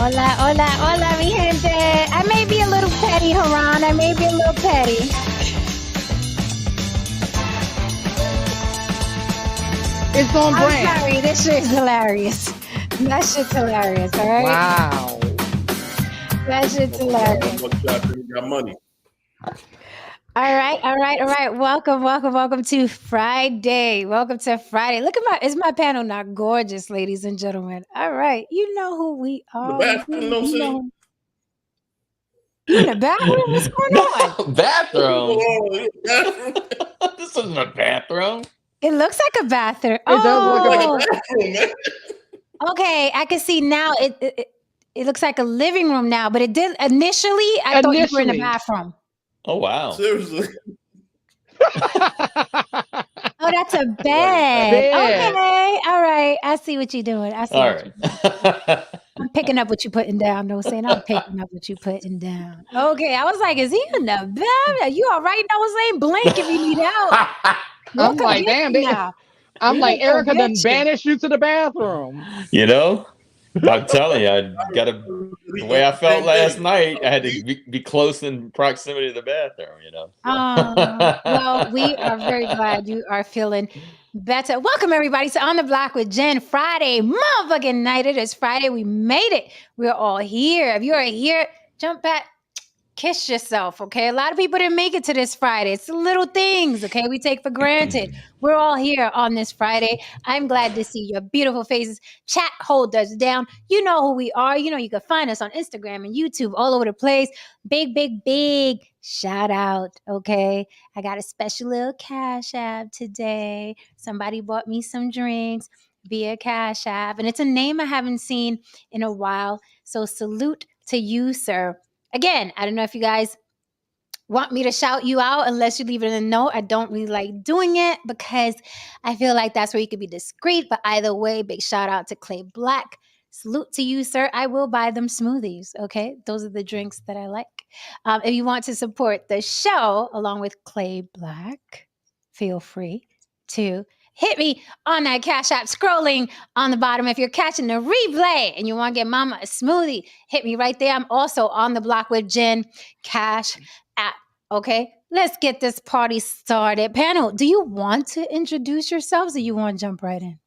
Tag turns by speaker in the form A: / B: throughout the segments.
A: Hola, hola, hola, mi gente. I may be a little petty, Haran. I may be a little petty.
B: It's on
A: I'm
B: brand.
A: sorry. This shit's hilarious. That shit's hilarious, all right?
B: Wow.
A: That shit's hilarious.
C: Got money.
A: All right. Welcome to Friday. Welcome to Friday. Look at is my panel not gorgeous, ladies and gentlemen? All right. You know who we are.
C: The bathroom, no see.
A: You in the bathroom? What's going on?
D: Bathroom.
C: It
D: This isn't a bathroom.
A: It looks like a bathroom.
B: It does look
C: like a
A: Oh,
C: bathroom, man.
A: okay. I can see now. It looks like a living room now, but it did initially. I thought you were in the
B: Initially.
A: bathroom.
D: Oh wow.
C: Seriously.
A: Oh, that's a bed.
B: Bed.
A: Okay. All right. I see what you're doing. I see.
D: All
A: what
D: right.
A: I'm picking up what you're putting down. No saying I'm picking up what you're putting down. Okay. I was like, is he in the bed? You all right? No saying blink if you need help. We'll
B: I'm
A: come
B: like,
A: get
B: damn.
A: you now.
B: I'm
A: We
B: like,
A: gonna
B: Erica
A: come
B: done
A: get you.
B: banished you to the bathroom.
D: You know, I'm telling you, I the way I felt last night. I had to be close in proximity to the bathroom. You know.
A: Well, we are very glad you are feeling better. Welcome everybody to On the Block with Jen. Friday, motherfucking night. It is Friday. We made it. We're all here. If you are here, jump back. Kiss yourself, okay? A lot of people didn't make it to this Friday. It's the little things, okay, we take for granted. We're all here on this Friday. I'm glad to see your beautiful faces. Chat, hold us down. You know who we are. You know you can find us on Instagram and YouTube all over the place. Big shout out, okay? I got a special little Cash App today. Somebody bought me some drinks via Cash App, and it's a name I haven't seen in a while. So salute to you, sir. Again, I don't know if you guys want me to shout you out unless you leave it in a note. I don't really like doing it because I feel like that's where you could be discreet. But either way, big shout out to Clay Black. Salute to you, sir. I will buy them smoothies. Okay. Those are the drinks that I like. If you want to support the show along with Clay Black, feel free to hit me on that Cash App scrolling on the bottom. If you're catching the replay and you want to get mama a smoothie, hit me right there. I'm also on the block with Jen. Cash App. Okay, let's get this party started. Panel, do you want to introduce yourselves or you want to jump right in?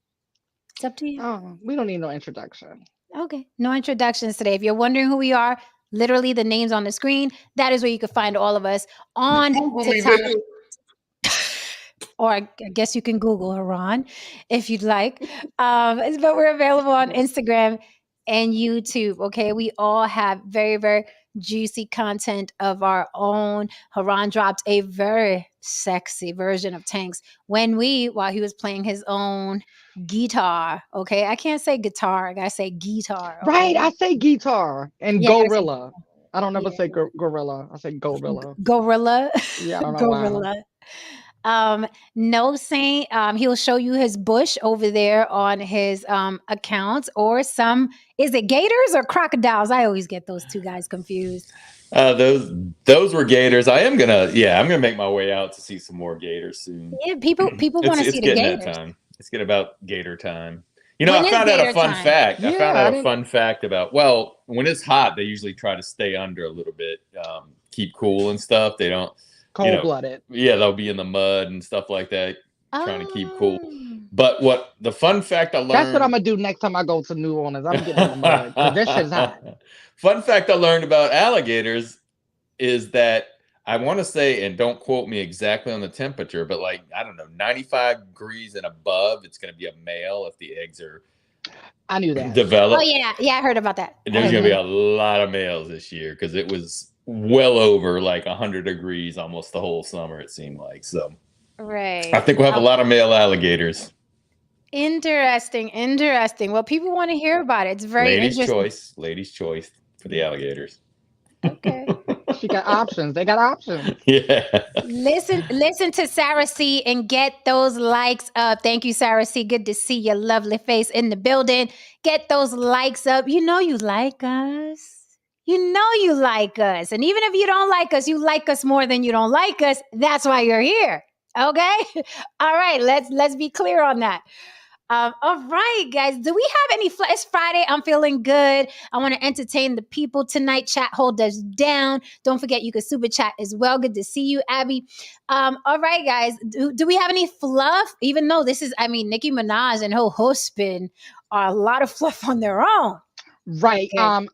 A: It's up to you.
B: Oh, we don't need no introduction.
A: Okay, no introductions today. If you're wondering who we are, literally the names on the screen, that is where you can find all of us on TikTok. Or I guess you can Google Haran if you'd like. But we're available on Instagram and YouTube. Okay. We all have very, very juicy content of our own. Haran dropped a very sexy version of Tanks while he was playing his own guitar. Okay. I can't say guitar. I gotta say guitar. Okay?
B: Right, I say guitar and
A: Yeah, I gotta say
B: gorilla. I don't ever
A: Yeah.
B: say gorilla. I say gorilla.
A: Gorilla.
B: Yeah, I don't know why.
A: Gorilla. No Saint, he'll show you his bush over there on his accounts, or is it gators or crocodiles? I always get those two guys confused.
D: Those were gators. I'm gonna make my way out to see some more gators soon.
A: Yeah, people want to see
D: It's
A: the
D: getting
A: gators.
D: that time. It's getting about gator time. You know,
A: When
D: I
A: is
D: found out
A: gator
D: a fun
A: time?
D: fact. I
B: Yeah,
D: found
B: I
D: out a
B: didn't-
D: fun fact about, when it's hot, they usually try to stay under a little bit, keep cool and stuff. They don't,
B: Cold-blooded.
D: they'll be in the mud and stuff like that, trying to keep cool.
A: Oh.
D: But what the fun fact I learned.
B: That's what I'm gonna do next time I go to New Orleans. I'm getting in the mud because this shit's hot.
D: Fun fact I learned about alligators is that I want to say, and don't quote me exactly on the temperature, but 95 degrees and above, it's going to be a male if the eggs are
B: I knew that.
D: developed.
A: Oh yeah, I heard about that.
D: There's going to be a lot of males this year because it was well over 100 degrees almost the whole summer, it seemed like. So
A: Right.
D: I think we'll have a lot of male alligators.
A: Interesting. Well, people want to hear about it. It's very interesting.
D: Ladies' choice for the alligators.
A: Okay.
B: She got options. They got options.
D: Yeah.
A: Listen to Sarah C and get those likes up. Thank you, Sarah C. Good to see your lovely face in the building. Get those likes up. You know you like us. You know you like us. And even if you don't like us, you like us more than you don't like us. That's why you're here. Okay? All right, let's be clear on that. All right, guys. Do we have any? It's Friday. I'm feeling good. I want to entertain the people tonight. Chat, hold us down. Don't forget you can super chat as well. Good to see you, Abby. All right, guys. Do we have any fluff? Even though this is, Nicki Minaj and her husband are a lot of fluff on their own.
B: Right.
A: Okay.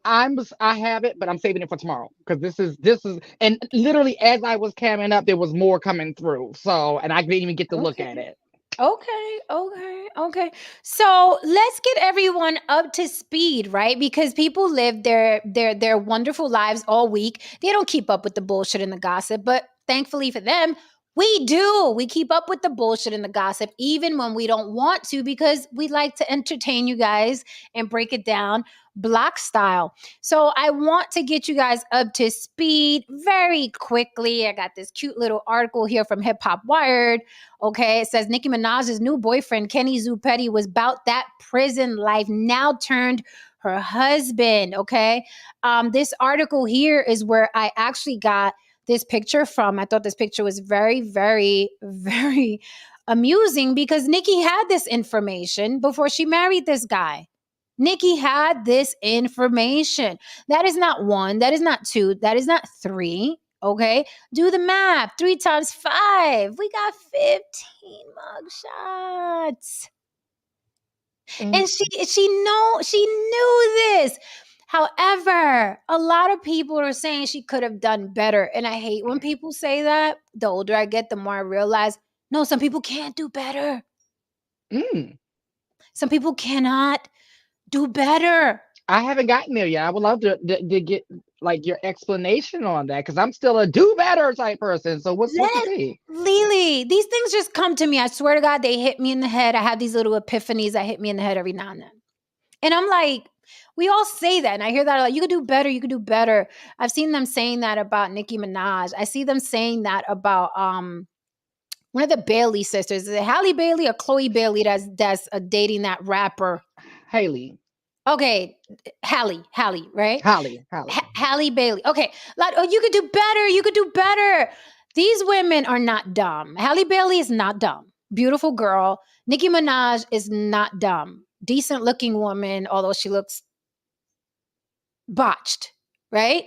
B: I have it, but I'm saving it for tomorrow because this is and literally as I was camming up, there was more coming through. So and I didn't even get to look at it.
A: Okay. So let's get everyone up to speed, right? Because people live their wonderful lives all week. They don't keep up with the bullshit and the gossip, but thankfully for them, we do. We keep up with the bullshit and the gossip, even when we don't want to, because we like to entertain you guys and break it down block style. So I want to get you guys up to speed very quickly. I got this cute little article here from Hip Hop Wired. Okay, it says Nicki Minaj's new boyfriend, Kenny Zupetti, was about that prison life, now turned her husband. Okay, this article here is where I actually got this picture from. I thought this picture was very, very, very amusing because Nicki had this information before she married this guy. Nicki had this information. That is not one. That is not two. That is not three. Okay. Do the math. 3 times 5. We got 15 mugshots. And she knew this. However, a lot of people are saying she could have done better. And I hate when people say that. The older I get, the more I realize, no, some people can't do better. Some people cannot do better.
B: I haven't gotten there yet. I would love to get like your explanation on that because I'm still a do better type person. So what's the thing?
A: Lily, these things just come to me. I swear to God, they hit me in the head. I have these little epiphanies that hit me in the head every now and then. And I'm like, we all say that. And I hear that like, you could do better. You could do better. I've seen them saying that about Nicki Minaj. I see them saying that about one of the Bailey sisters. Is it Halle Bailey or Chloe Bailey that's dating that rapper?
B: Haley.
A: Okay, Halle, right? Halle Bailey. Okay, like, oh, you could do better. You could do better. These women are not dumb. Halle Bailey is not dumb. Beautiful girl. Nicki Minaj is not dumb. Decent looking woman, although she looks botched, right?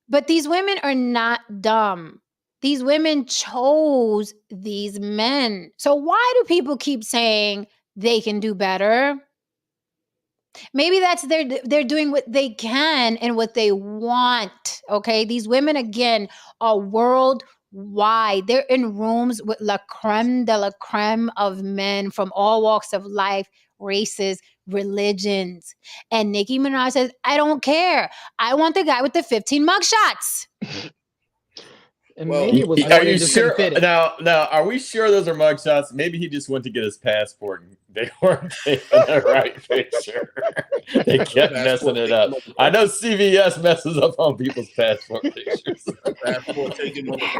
A: But these women are not dumb. These women chose these men. So why do people keep saying they can do better? Maybe that's they're doing what they can and what they want. Okay. These women, again, are worldwide. They're in rooms with la creme de la creme of men from all walks of life, races, religions. And Nicki Minaj says, I don't care. I want the guy with the 15 mugshots.
B: And
D: well,
B: maybe it was
D: are you sure? Now, are we sure those are mugshots? Maybe he just went to get his passport and they weren't taking the right picture. They kept messing it up. I know CVS messes up on people's passport pictures.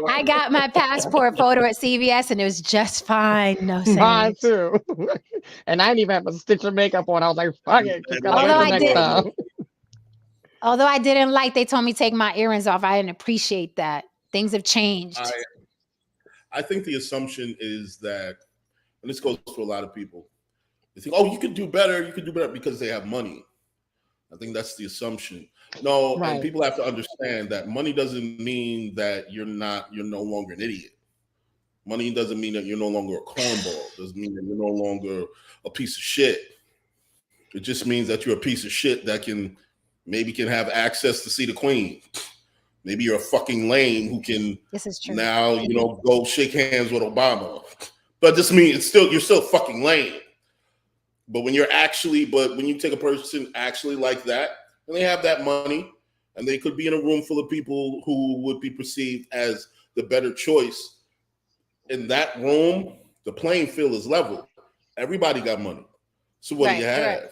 A: I got my passport photo at CVS and it was just fine. No sense.
B: Mine too. And I didn't even have a stitch of makeup on. I was like, fuck it.
A: Although I didn't like, they told me to take my earrings off. I didn't appreciate that. Things have changed.
C: I think the assumption is that, and this goes for a lot of people, they think, oh, you could do better because they have money. I think that's the assumption. No, right. And people have to understand that money doesn't mean that you're no longer an idiot. Money doesn't mean that you're no longer a cornball. It doesn't mean that you're no longer a piece of shit. It just means that you're a piece of shit that can have access to see the queen. Maybe you're a fucking lame who can now, go shake hands with Obama. But this means you're still fucking lame. But when you take a person actually like that, and they have that money, and they could be in a room full of people who would be perceived as the better choice, in that room, the playing field is level. Everybody got money. So what do you have? Right.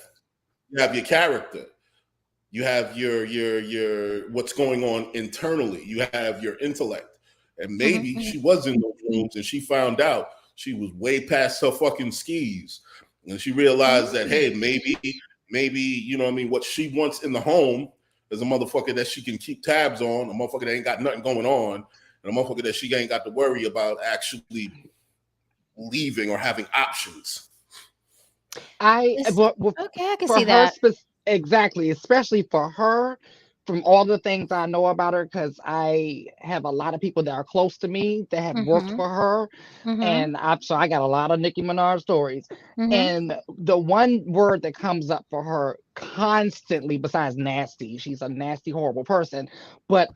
C: You have your character. You have your what's going on internally. You have your intellect. And maybe she was in those rooms and she found out she was way past her fucking skis. And she realized that, hey, maybe, what she wants in the home is a motherfucker that she can keep tabs on, a motherfucker that ain't got nothing going on, and a motherfucker that she ain't got to worry about actually leaving or having options.
A: This-
B: well,
A: okay, I can
B: for
A: see
B: her
A: that.
B: exactly, especially for her, from all the things I know about her, because I have a lot of people that are close to me that have worked
A: Mm-hmm.
B: for her,
A: Mm-hmm.
B: and I got a lot of Nicki Minaj stories.
A: Mm-hmm.
B: And the one word that comes up for her constantly, besides nasty, she's a nasty, horrible person. But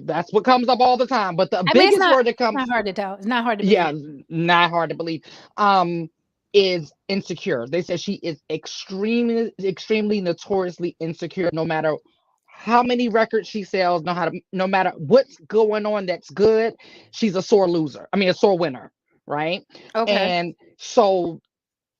B: that's what comes up all the time. But the
A: I mean,
B: biggest word that
A: it's not
B: comes,
A: hard to tell. It's not hard to believe.
B: yeah, not hard to believe. Um, is insecure. They said she is extremely notoriously insecure. No matter how many records she sells, no matter what's going on that's good, she's a sore loser. I mean, a sore winner, right?
A: Okay.
B: And so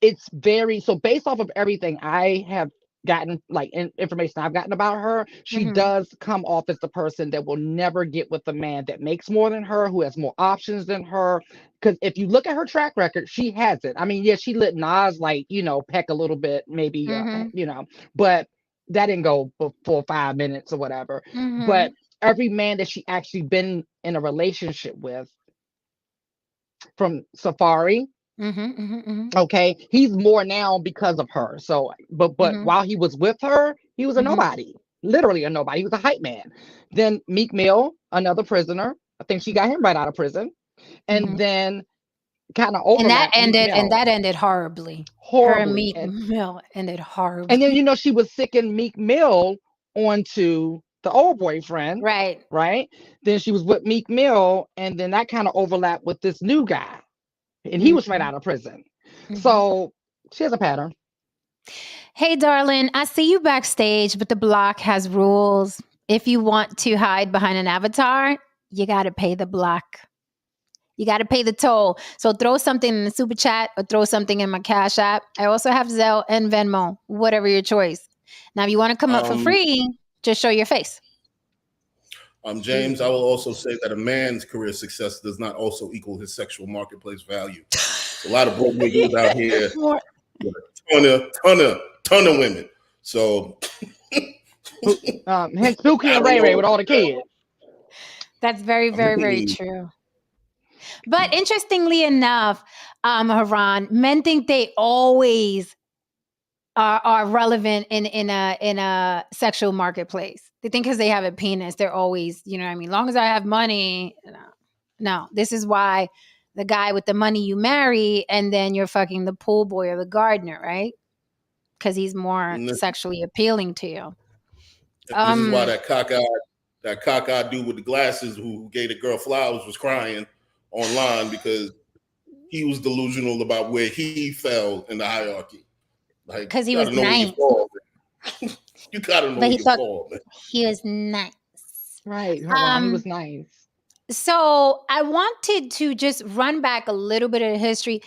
B: it's very so based off of everything I have gotten, like information I've gotten about her, she
A: Mm-hmm.
B: does come off as the person that will never get with a man that makes more than her, who has more options than her. Because if you look at her track record, she has it. I mean, yeah, she let Nas, like, peck a little bit, maybe,
A: Mm-hmm.
B: but that didn't go for 5 minutes or whatever.
A: Mm-hmm.
B: But every man that she actually been in a relationship with, from Safari,
A: Mm-hmm. Mm-hmm. Mm-hmm.
B: okay, he's more now because of her. So, but
A: Mm-hmm.
B: while he was with her, he was a
A: Mm-hmm.
B: nobody, literally a nobody. He was a hype man. Then Meek Mill, another prisoner. I think she got him right out of prison, and
A: Mm-hmm.
B: then kind of
A: And that
B: overlap Meek
A: ended, and
B: Mill
A: that ended horribly. Her and
B: horribly,
A: Meek Mill ended
B: and then
A: horribly.
B: she was sicking Meek Mill onto the old boyfriend,
A: Right.
B: right? Then she was with Meek Mill, and then that kind of overlapped with this new guy, and he was right
A: Mm-hmm.
B: out of prison.
A: Mm-hmm.
B: So she has a pattern.
A: Hey, darling, I see you backstage, but the block has rules. If you want to hide behind an avatar, you got to pay the block. You got to pay the toll. So throw something in the super chat or throw something in my Cash App. I also have Zelle and Venmo, whatever your choice. Now, if you want to come up for free, just show your face.
C: James, I will also say that a man's career success does not also equal his sexual marketplace value. There's a lot of broke niggas out here with a ton of women. So
B: Hence Dookie and Ray Ray with all the kids.
A: That's very, very, very true. But interestingly enough, Haran, men think they always are relevant in a sexual marketplace. They think because they have a penis, they're always, you know what I mean? Long as I have money, no. This is why the guy with the money you marry, and then you're fucking the pool boy or the gardener, right? Because he's more sexually appealing to you.
C: This is why that cockeyed dude with the glasses who gave the girl flowers was crying online, because he was delusional about where he fell in the hierarchy. Like,
A: because he was nice.
C: You gotta know your fall, man.
A: He was nice.
B: Right. He was nice.
A: So I wanted to just run back a little bit of the history.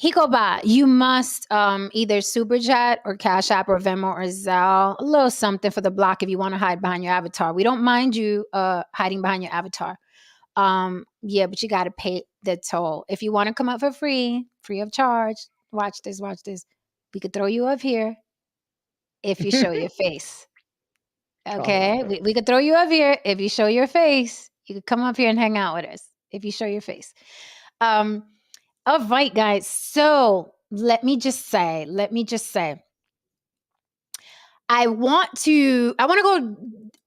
A: Hikoba, you must either super chat or Cash App or Venmo or Zelle, a little something for the block if you want to hide behind your avatar. We don't mind you hiding behind your avatar. Yeah, but you got to pay the toll. If you want to come up for free of charge, watch this. We could throw you up here if you show your face. Okay, we could throw you up here if you show your face. You could come up here and hang out with us if you show your face. All right, guys. So let me just say, I want to go.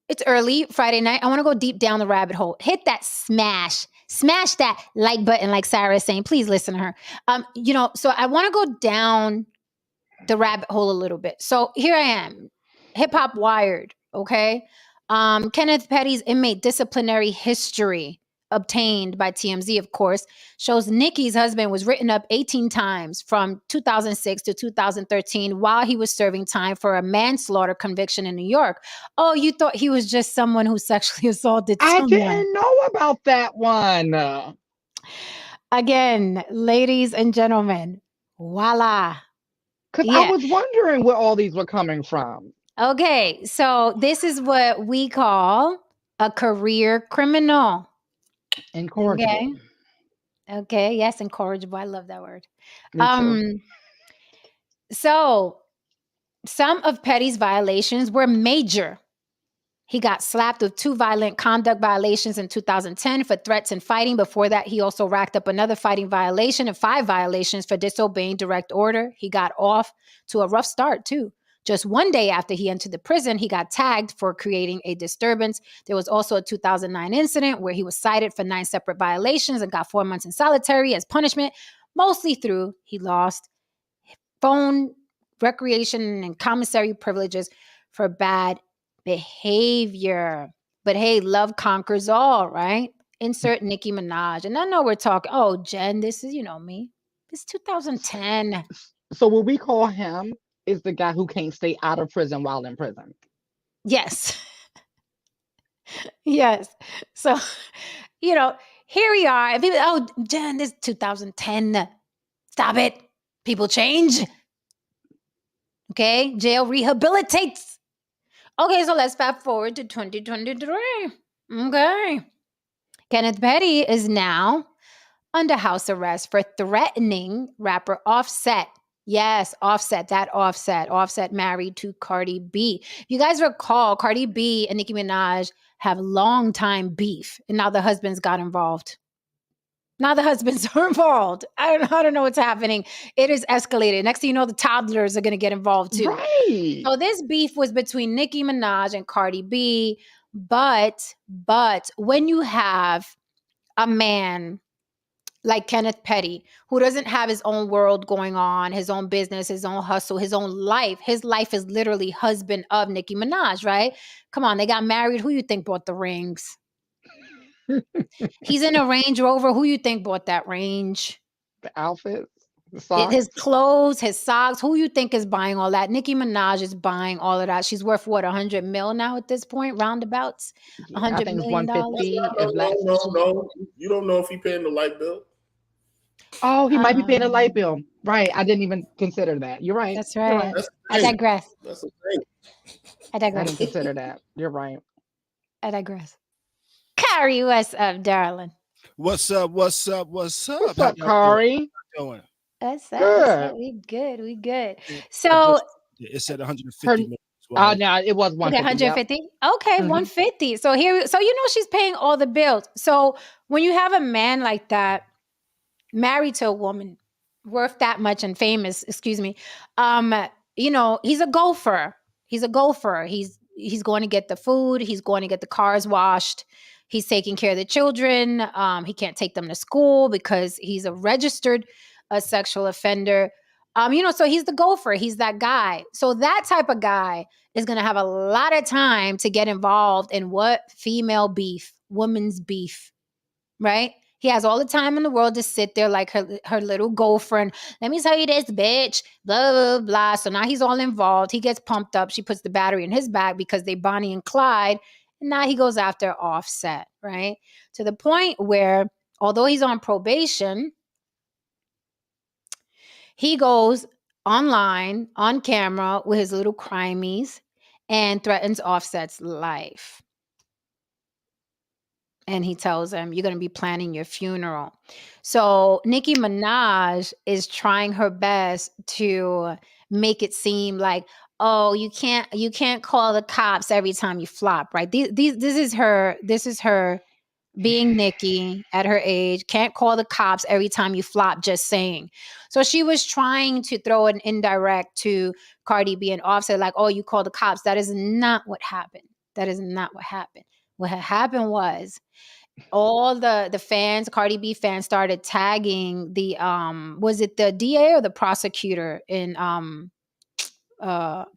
A: It's early Friday night. I want to go deep down the rabbit hole. Hit that smash that like button, like Sarah is saying. Please listen to her. So I want to go down the rabbit hole a little bit. So here I am, Hip Hop Wired. Okay. Kenneth Petty's inmate disciplinary history, obtained by TMZ, of course, shows Nicki's husband was written up 18 times from 2006 to 2013 while he was serving time for a manslaughter conviction in New York. Oh, you thought he was just someone who sexually assaulted someone?
B: I didn't know about that one.
A: Again, ladies and gentlemen, voila.
B: Because I was wondering where all these were coming from.
A: Okay, so this is what we call a career criminal.
B: Incorrigible.
A: Okay, yes, incorrigible. I love that word.
B: Me too.
A: So some of Petty's violations were major. He got slapped with 2 violent conduct violations in 2010 for threats and fighting. Before that, he also racked up another fighting violation and 5 violations for disobeying direct order. He got off to a rough start, too. Just one day after he entered the prison, he got tagged for creating a disturbance. There was also a 2009 incident where he was cited for 9 separate violations and got 4 months in solitary as punishment, mostly through he lost phone, recreation, and commissary privileges for bad behavior. But hey, love conquers all, right? Insert Nicki Minaj. And I know we're talking, oh, Jen, this is, me. It's 2010.
B: So what we call him is the guy who can't stay out of prison while in prison.
A: Yes. Yes. So, here we are. And people, oh, Jen, this is 2010. Stop it. People change. Okay. Jail rehabilitates. Okay, so let's fast forward to 2023. Okay. Kenneth Petty is now under house arrest for threatening rapper Offset. Yes, Offset, that Offset. Offset married to Cardi B. If you guys recall, Cardi B and Nicki Minaj have long time beef, and now the husbands got involved. Now the husbands are involved. I don't know what's happening. It is escalated. Next thing you know, the toddlers are going to get involved too.
B: Right.
A: So this beef was between Nicki Minaj and Cardi B. But when you have a man like Kenneth Petty, who doesn't have his own world going on, his own business, his own hustle, his own life. His life is literally husband of Nicki Minaj, right? Come on, they got married. Who you think bought the rings? He's in a Range Rover. Who you think bought that range?
B: The outfits, the socks.
A: His clothes, his socks. Who you think is buying all that? Nicki Minaj is buying all of that. She's worth what, 100 mil now at this point, roundabouts? $100 million.
B: $150.
C: No. You don't know if he paying the light bill.
B: Oh, he might be paying a light bill. Right. I didn't even consider that. You're right.
A: That's right.
C: That's the
A: I
C: thing.
A: digress.
C: That's the thing.
A: I
B: I
A: digress.
B: didn't consider that. You're right.
A: I digress. Kari, what's up, darling?
E: What's up?
B: What's
E: How
B: up,
E: y'all
B: Kari?
E: doing?
A: What's up?
B: Good.
A: We good. We good.
E: Yeah,
A: So,
E: It said 150
B: Her-
E: minutes. Well,
B: No, it was
A: okay,
B: 150. Yep.
A: 150. Okay,
B: Mhm.
A: 150. So she's paying all the bills. So when you have a man like that, married to a woman worth that much and famous, excuse me, he's a gopher. He's a gopher. He's going to get the food. He's going to get the cars washed. He's taking care of the children. He can't take them to school because he's a registered sexual offender. So he's the gopher. He's that guy. So that type of guy is going to have a lot of time to get involved in what? Female beef, woman's beef, right? He has all the time in the world to sit there like her little gopher and let me tell you this, bitch, blah, blah, blah. So now he's all involved. He gets pumped up. She puts the battery in his back because they Bonnie and Clyde. And now he goes after Offset, right? To the point where, although he's on probation, he goes online, on camera, with his little crimies and threatens Offset's life. And he tells him, you're going to be planning your funeral. So Nicki Minaj is trying her best to make it seem like, oh, you can't call the cops every time you flop, right? This is her being Nicki at her age. Can't call the cops every time you flop, just saying. So she was trying to throw an indirect to Cardi B and Offset, like, oh, you called the cops. That is not what happened. That is not what happened. What had happened was all the fans, Cardi B fans, started tagging the was it the DA or the prosecutor in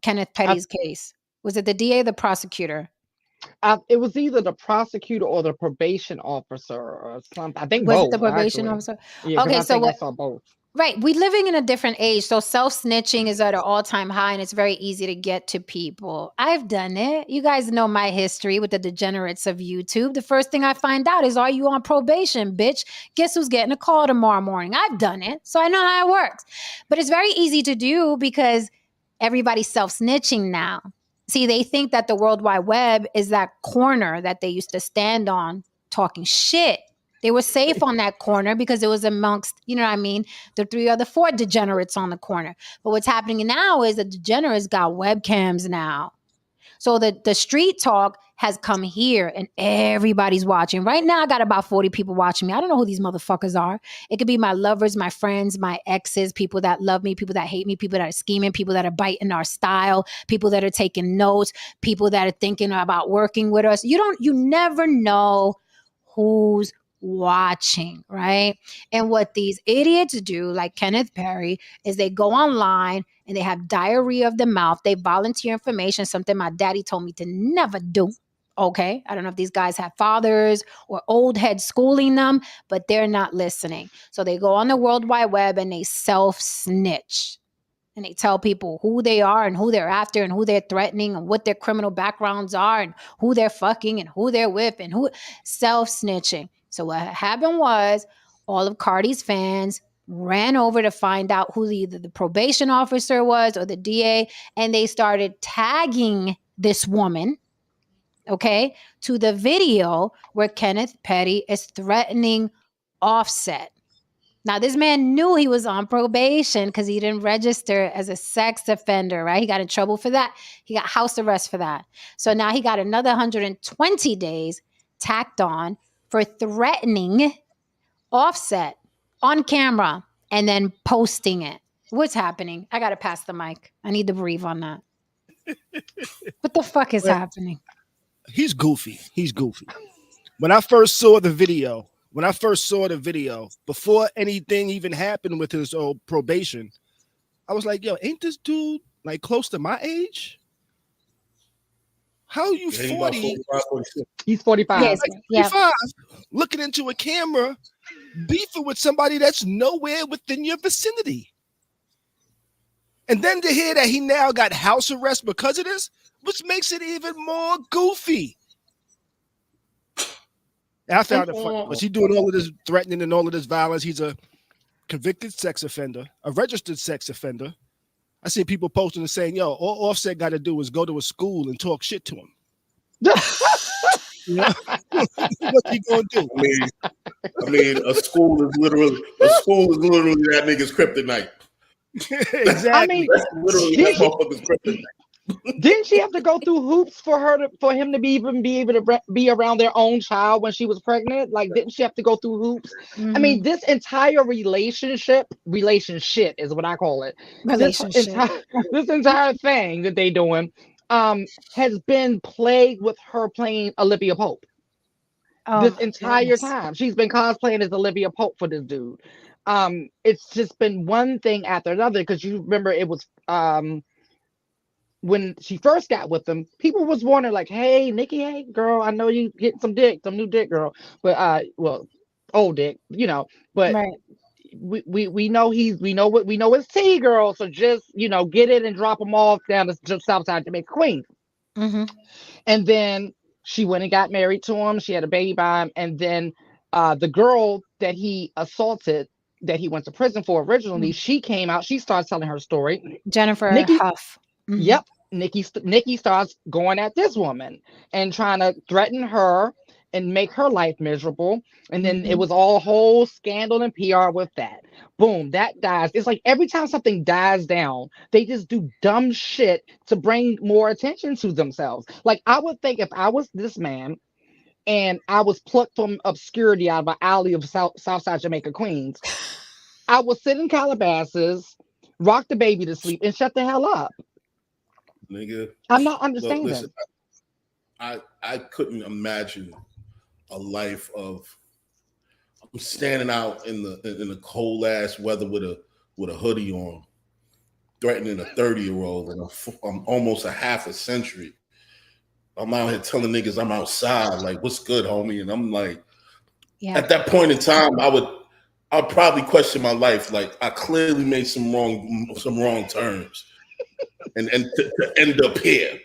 A: Kenneth Petty's case? Was it the DA or the prosecutor?
B: It was either the prosecutor or the probation officer or something. I think
A: Was
B: both.
A: it the probation
B: actually.
A: officer?
B: Yeah, 'cause
A: Okay,
B: I
A: so
B: think I
A: what?
B: saw both.
A: Right. We're living in a different age. So self-snitching is at an all-time high and it's very easy to get to people. I've done it. You guys know my history with the degenerates of YouTube. The first thing I find out is, are you on probation, bitch? Guess who's getting a call tomorrow morning? I've done it. So I know how it works. But it's very easy to do because everybody's self-snitching now. See, they think that the World Wide Web is that corner that they used to stand on talking shit. They were safe on that corner because it was amongst, you know what I mean, the 3 or the 4 degenerates on the corner. But what's happening now is the degenerates got webcams now. So the street talk has come here and everybody's watching. Right now, I got about 40 people watching me. I don't know who these motherfuckers are. It could be my lovers, my friends, my exes, people that love me, people that hate me, people that are scheming, people that are biting our style, people that are taking notes, people that are thinking about working with us. You never know who's watching, right? And what these idiots do, like Kenneth Perry, is they go online and they have diarrhea of the mouth. They volunteer information, something my daddy told me to never do. Okay. I don't know if these guys have fathers or old heads schooling them, but they're not listening. So they go on the World Wide Web and they self-snitch. And they tell people who they are and who they're after and who they're threatening and what their criminal backgrounds are and who they're fucking and who they're with and who self-snitching. So what happened was all of Cardi's fans ran over to find out who either the probation officer was or the DA, and they started tagging this woman, okay, to the video where Kenneth Petty is threatening Offset. Now, this man knew he was on probation because he didn't register as a sex offender, right? He got in trouble for that. He got house arrest for that. So now he got another 120 days tacked on for threatening Offset on camera and then posting it. What's happening? I got to pass the mic. I need to breathe on that. What the fuck is happening?
E: He's goofy. When I first saw the video, before anything even happened with his old probation, I was like, yo, ain't this dude like close to my age? How are you 40?
B: He's 45.
A: Yes, yeah.
E: 45, looking into a camera, beefing with somebody that's nowhere within your vicinity. And then to hear that he now got house arrest because of this, which makes it even more goofy. And I found it funny. Was he doing all of this threatening and all of this violence? He's a convicted sex offender, a registered sex offender. I see people posting and saying, yo, all Offset got to do is go to a school and talk shit to him. You know? What's he going to do?
C: I mean, a school is literally that nigga's kryptonite.
E: Exactly.
B: I mean,
C: That's literally that motherfucker's kryptonite.
B: didn't she have to go through hoops for him to be able to be around their own child when she was pregnant? Like, didn't she have to go through hoops?
A: Mm-hmm.
B: I mean, this entire relationship is what I call it. This entire thing that they doing has been plagued with her playing Olivia Pope. This entire time she's been cosplaying as Olivia Pope for this dude. It's just been one thing after another, because you remember it was when she first got with him, people was wondering like, hey, Nikki, hey girl, I know you getting some new dick, girl. But well, old dick, you know, but
A: right.
B: we know it's T, girl. So just, get it and drop him off down to just Southside Jamaica, Queens.
A: Mm-hmm.
B: And then she went and got married to him. She had a baby by him. And then the girl that he assaulted, that he went to prison for originally, she came out. She starts telling her story.
A: Jennifer Huff.
B: Mm-hmm. Yep. Nikki starts going at this woman and trying to threaten her and make her life miserable. And then it was all whole scandal and PR with that. Boom, that dies. It's like every time something dies down, they just do dumb shit to bring more attention to themselves. Like, I would think if I was this man and I was plucked from obscurity out of an alley of Southside Jamaica, Queens, I would sit in Calabasas, rock the baby to sleep, and shut the hell up.
C: Nigga,
B: I'm not understanding.
C: Listen, I couldn't imagine a life of I'm standing out in the cold ass weather with a hoodie on, threatening a 30-year-old, and I'm almost a half a century. I'm out here telling niggas I'm outside, like, what's good, homie? And I'm like, at that point in time, I'd probably question my life. Like, I clearly made some wrong turns. And to end up here,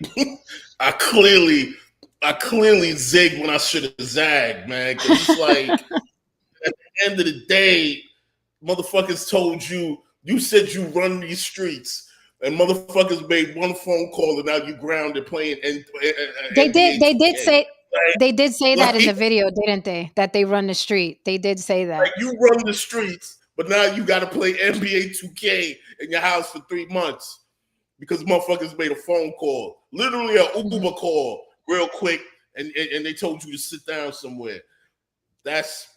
C: I clearly zigged when I should have zagged, man. Because it's like, at the end of the day, motherfuckers told you said you run these streets, and motherfuckers made one phone call, and now you grounded playing. And
A: they did say that in the video, didn't they? That they run the street. They did say that.
C: Like, you run the streets, but now you got to play NBA 2K in your house for 3 months. Because motherfuckers made a phone call, literally an Uber call, real quick, and they told you to sit down somewhere. That's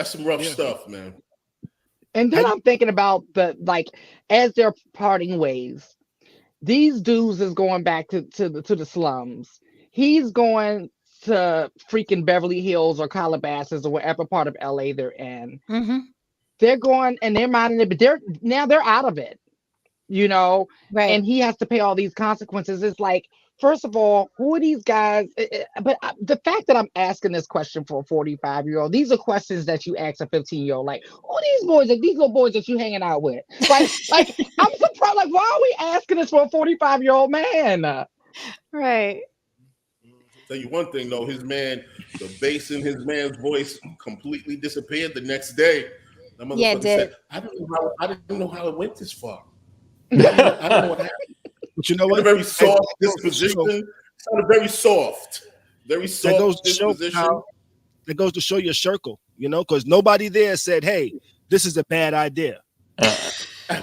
C: some rough stuff, man.
B: And then I'm thinking about as they're parting ways, these dudes is going back to the slums. He's going to freaking Beverly Hills or Calabasas or whatever part of LA they're in.
A: Mm-hmm.
B: They're going and they're minding it, but they're out of it,
A: Right.
B: and he has to pay all these consequences. It's like, first of all, who are these guys? But the fact that I'm asking this question for a 45-year-old, these are questions that you ask a 15-year-old. Like, who are these boys? These little boys that you hanging out with? Like I'm surprised. Like, why are we asking this for a 45-year-old man?
A: Right.
C: Tell you one thing though, the bass in his man's voice completely disappeared the next day. That motherfucker said, I didn't know how it went this far. I don't know what happened.
E: But you know what?
C: A very soft disposition. Sounded very soft. Very soft disposition.
E: That goes to show your circle, because nobody there said, hey, this is a bad idea.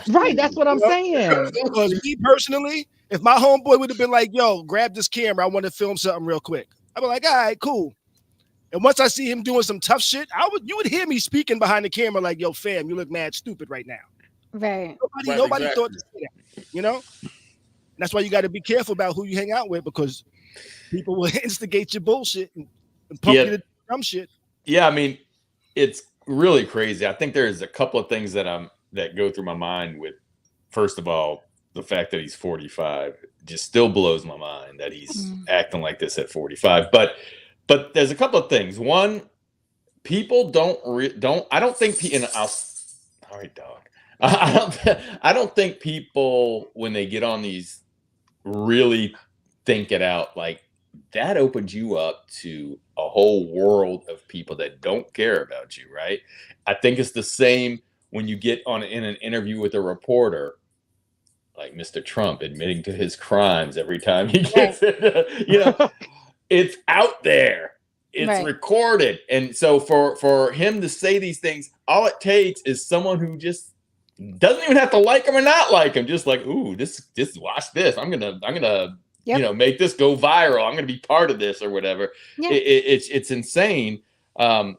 B: Right, that's what I'm saying.
E: Because me personally, if my homeboy would have been like, yo, grab this camera, I want to film something real quick, I'd be like, all right, cool. And once I see him doing some tough shit, you would hear me speaking behind the camera like, yo, fam, you look mad stupid right now.
A: Right.
E: Nobody thought to say that, And that's why you got to be careful about who you hang out with, because people will instigate your bullshit and pump you to dumb shit.
D: Yeah, I mean, it's really crazy. I think there's a couple of things that go through my mind with, first of all, the fact that he's 45 just still blows my mind that he's acting like this at 45. But there's a couple of things. One, people I don't think all right, dog. I don't think people, when they get on these, really think it out. Like, that opens you up to a whole world of people that don't care about you, right? I think it's the same when you get in an interview with a reporter, like Mr. Trump admitting to his crimes every time he gets it. It's out there. It's recorded. And so for him to say these things, all it takes is someone who just doesn't even have to like him or not like him. Just like, ooh, just watch this. I'm gonna make this go viral. I'm gonna be part of this or whatever. Yeah. It's insane. And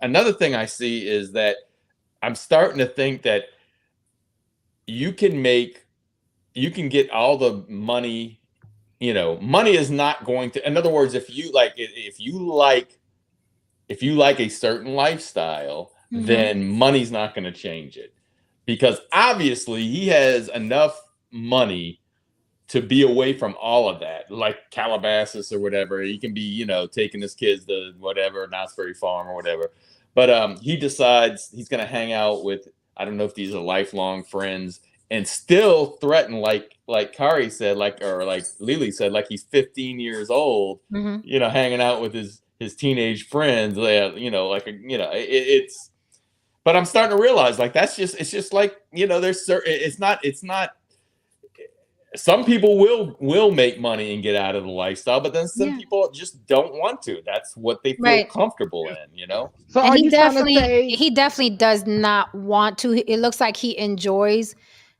D: another thing I see is that I'm starting to think that you can get all the money. Money is not going to. In other words, if you like a certain lifestyle, then money's not going to change it, because obviously he has enough money to be away from all of that, like Calabasas or whatever. He can be, taking his kids to whatever, Knott's Berry Farm or whatever. But he decides he's going to hang out with, I don't know if these are lifelong friends, and still threaten, like Kari said, or like Lily said, like he's 15 years old, hanging out with his teenage friends. It's. But I'm starting to realize, like, it's just like, there's certain, it's not. Some people will make money and get out of the lifestyle, but then some people just don't want to. That's what they feel comfortable in,
B: So
A: and he definitely does not want to. It looks like he enjoys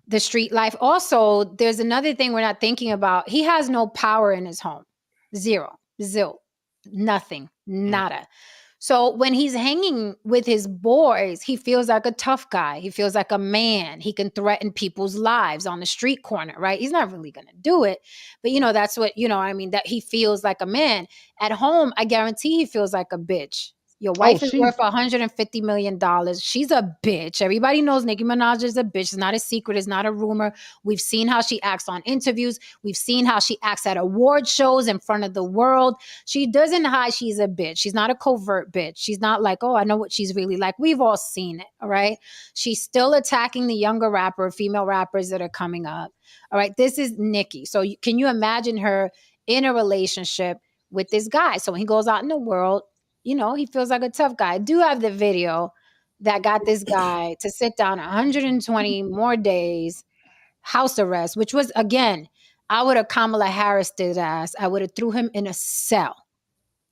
A: the street life. Also, there's another thing we're not thinking about. He has no power in his home. Zero, nothing, nada. So when he's hanging with his boys, he feels like a tough guy. He feels like a man. He can threaten people's lives on the street corner, right? He's not really going to do it. But, that's what, that he feels like a man. At home, I guarantee he feels like a bitch. Your wife is worth $150 million. She's a bitch. Everybody knows Nicki Minaj is a bitch. It's not a secret. It's not a rumor. We've seen how she acts on interviews. We've seen how she acts at award shows in front of the world. She doesn't hide she's a bitch. She's not a covert bitch. She's not like, oh, I know what she's really like. We've all seen it, all right? She's still attacking the younger female rappers that are coming up, all right? This is Nicki. So can you imagine her in a relationship with this guy? So when he goes out in the world, he feels like a tough guy. I do have the video that got this guy to sit down 120 more days, house arrest, which was, again, I would have Kamala Harris did ass. I would have threw him in a cell,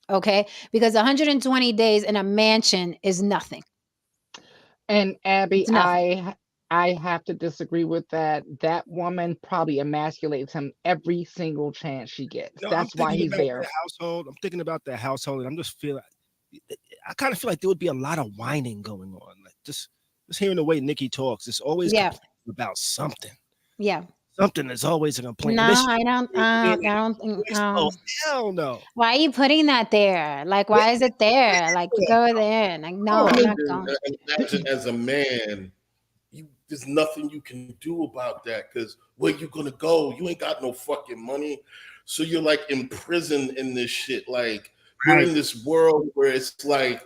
A: okay? Because 120 days in a mansion is nothing.
B: And Abby, I have to disagree with that. That woman probably emasculates him every single chance she gets.
E: No, I'm
B: That's why
E: thinking
B: he's
E: about
B: there.
E: the household. I'm thinking about the household, and I'm just feeling. I kind of feel like there would be a lot of whining going on. Like just hearing the way Nikki talks, it's always
A: Yeah.
E: about something.
A: Yeah.
E: Something is always a complaint.
A: No,
E: And then she-
A: I don't. I don't think.
E: Oh hell no!
A: Why are you putting that there? Like, why is it there? Like, go there. Like, no,
E: I
A: I'm
E: mean,
A: not going.
C: Imagine as a man, there's nothing you can do about that because where you gonna go? You ain't got no fucking money, so you're like imprisoned in this shit. Like you're in this world where it's like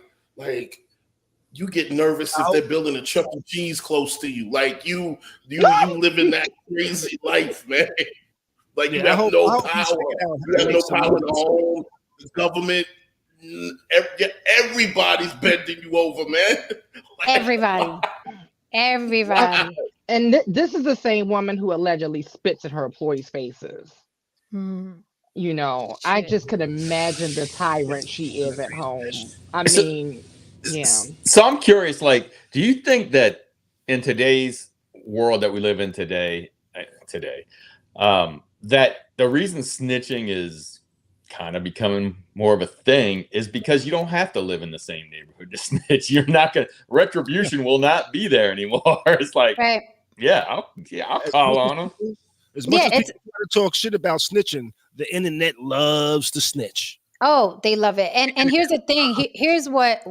C: you get nervous if they're building a Chuck E. Cheese close to you. Like you live in that crazy life, man. Like you have no power. You have no power in the home. The government, everybody's bending you over, man.
A: Everybody. Everybody.
B: And this is the same woman who allegedly spits in her employees' faces.
A: Hmm.
B: You know, I just could imagine the tyrant she is at home. I mean, yeah.
D: So I'm curious, like, do you think that in today's world that we live in today, that the reason snitching is kind of becoming more of a thing is because you don't have to live in the same neighborhood to snitch. You're not gonna retribution will not be there anymore. It's like,
A: Right.
D: I'll call on them.
E: As much
A: Yeah,
E: as people try to talk shit about snitching, the internet loves to snitch.
A: Oh, they love it. And here's the thing. Here's what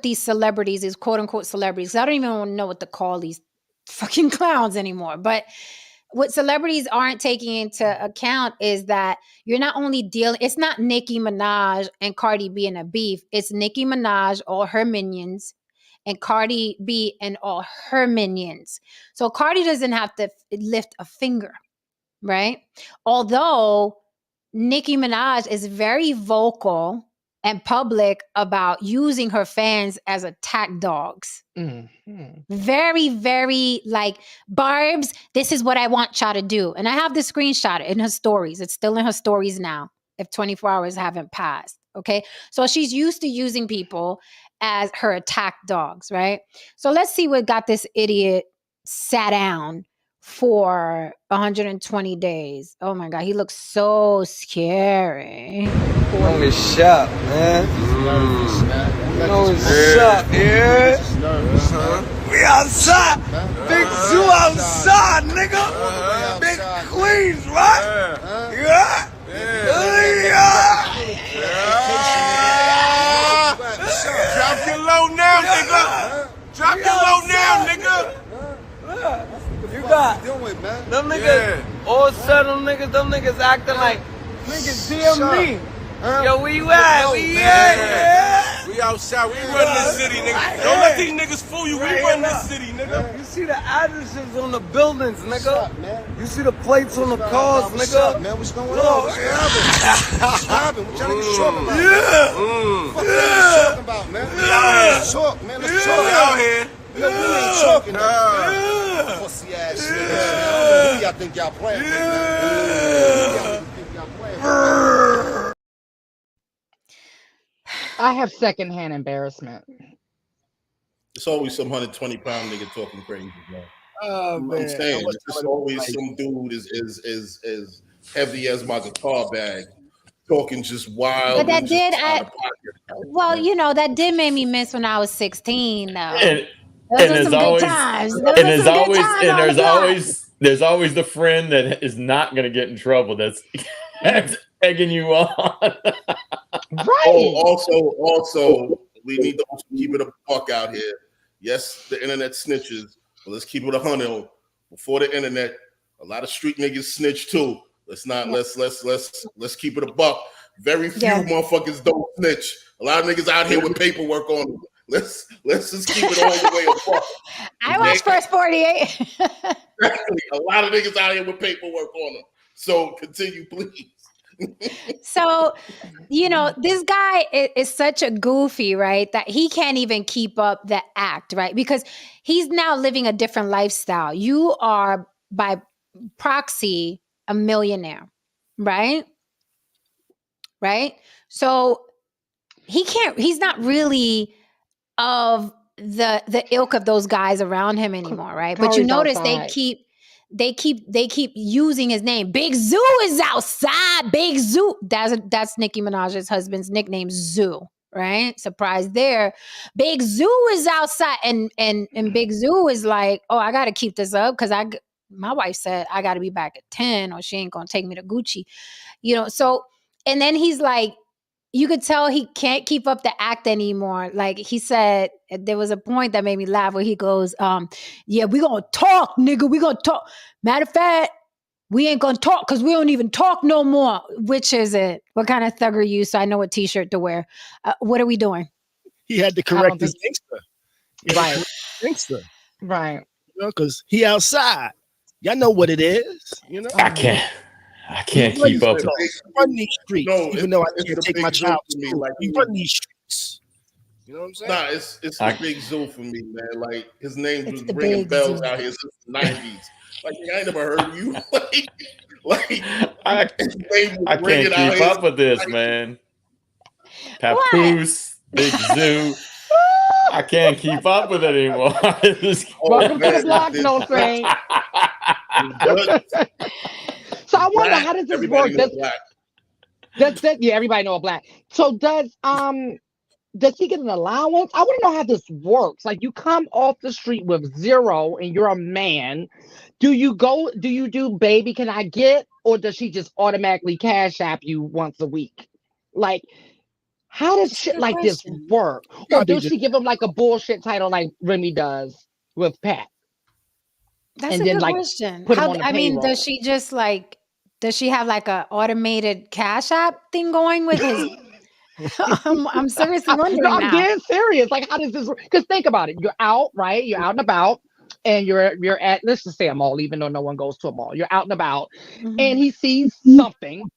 A: these celebrities, these quote unquote celebrities. I don't even know what to call these fucking clowns anymore. But what celebrities aren't taking into account is that you're not only dealing, it's not Nicki Minaj and Cardi B in a beef. It's Nicki Minaj, all her minions, and Cardi B and all her minions. So Cardi doesn't have to lift a finger, right? Although Nicki Minaj is very vocal and public about using her fans as attack dogs.
B: Mhm.
A: Very, very like, Barbs, this is what I want y'all to do. And I have the screenshot in her stories. It's still in her stories now, if 24 hours haven't passed. Okay. So she's used to using people as her attack dogs, right? So let's see what got this idiot sat down for 120 days. Oh my God, he looks so scary.
F: You know it's sharp, man. You know it's sharp, yeah? We outside. Big Zoo outside, nigga. Big Queens, right? Yeah?
G: Drop your low now, nigga. Drop your low now, nigga.
F: You got them niggas, all seven niggas, them niggas acting like niggas DM me. Yo, where you at? Where you at?
G: We outside. We run this city, nigga. Don't let these niggas fool you. We run this city, nigga.
F: You see the addresses on the buildings, nigga. You see the plates on the cars, nigga.
G: Man, what's going on? What's happening? What y'all niggas talking about? What you talking about, man? Let's talk, man. Let's talk out here. No, we ain't talking. Pussy ass niggas. Who y'all think y'all playing with, man? Who y'all think y'all playing with?
B: I have secondhand embarrassment.
C: It's always some 120-pound nigga talking crazy, man.
E: Oh man,
C: I'm saying it's just always some dude is heavy as my guitar bag, talking just wild.
A: But that
C: and just
A: did,
C: out of pocket.
A: well, you know, that did make me miss when I was 16, though.
D: And
A: Those were some good times. Those were
D: there's
A: some good
D: always
A: times on the block.
D: there's always the friend that is not going to get in trouble. That's egging you on.
B: Right.
C: Oh, also, we need to also keep it a buck out here. Yes, the internet snitches, but let's keep it 100. Before the internet, a lot of street niggas snitch too. Let's keep it a buck. Very few motherfuckers don't snitch. A lot of niggas out here with paperwork on them. Let's just keep it all the way a buck.
A: I watched First 48.
C: A lot of niggas out here with paperwork on them. So continue, please.
A: So, you know, this guy is such a goofy, right? That he can't even keep up the act, right? Because he's now living a different lifestyle. You are by proxy a millionaire, right? Right? So he's not really of the ilk of those guys around him anymore, right? But you
B: Corey's
A: notice
B: outside.
A: they keep using his name. Big Zoo is outside. Big Zoo. That's Nicki Minaj's husband's nickname, Zoo, right? Surprise there. Big Zoo is outside, and Big Zoo is like, oh, I got to keep this up because my wife said I got to be back at 10 or she ain't gonna take me to Gucci, So, and then he's like, you could tell he can't keep up the act anymore. Like he said, there was a point that made me laugh where he goes, yeah, we gonna talk, nigga. We gonna talk. Matter of fact, we ain't gonna talk because we don't even talk no more. Which is it? What kind of thug are you? So I know what t-shirt to wear. What are we doing?
E: He had to correct his gangster.
B: Right.
E: Gangster.
B: Right.
E: Because he outside. Y'all know what it is.
D: I can't keep up.
E: Run these streets,
C: No,
E: even though I
C: it's
E: can't
C: the
E: take
C: Big
E: my
C: Zoo
E: child
C: to
E: to
C: me,
E: school.
C: like,
E: You run these streets. You know what I'm saying?
C: Nah, it's the Big Zoo for me, man. Like his name
A: It's
C: was
A: the
C: ringing
A: Big
C: bells
A: Zoo.
C: out here since the 90s. Like I ain't never heard of you.
D: I
C: his name was
D: can't
C: ringing out
D: keep
C: here
D: up with this,
C: since the 90s.
D: man. Papoose, Big Zoo. I can't keep up with it anymore.
B: Welcome to the
C: man,
B: block,
C: this-
B: no Saint.
C: Black,
B: So I wonder, how does this
C: everybody
B: work?
C: knows black.
B: Yeah, everybody know a black. So does he get an allowance? I want to know how this works. Like you come off the street with zero and you're a man. Do you do baby can I get, or does she just automatically cash app you once a week? Like how does shit like this work? Or does she give him like a bullshit title like Remy does with Pat?
A: That's
B: And
A: a
B: then,
A: good
B: like,
A: question.
B: put 'em on the
A: I mean,
B: payroll.
A: does she just like, does she have like a automated Cash App thing going with his? I'm seriously wondering
B: No, I'm
A: now.
B: dead serious. Like, how does this work? Because think about it. You're out, right? You're out and about, and you're at, let's just say a mall, even though no one goes to a mall. You're out and about,
A: Mhm.
B: and he sees something,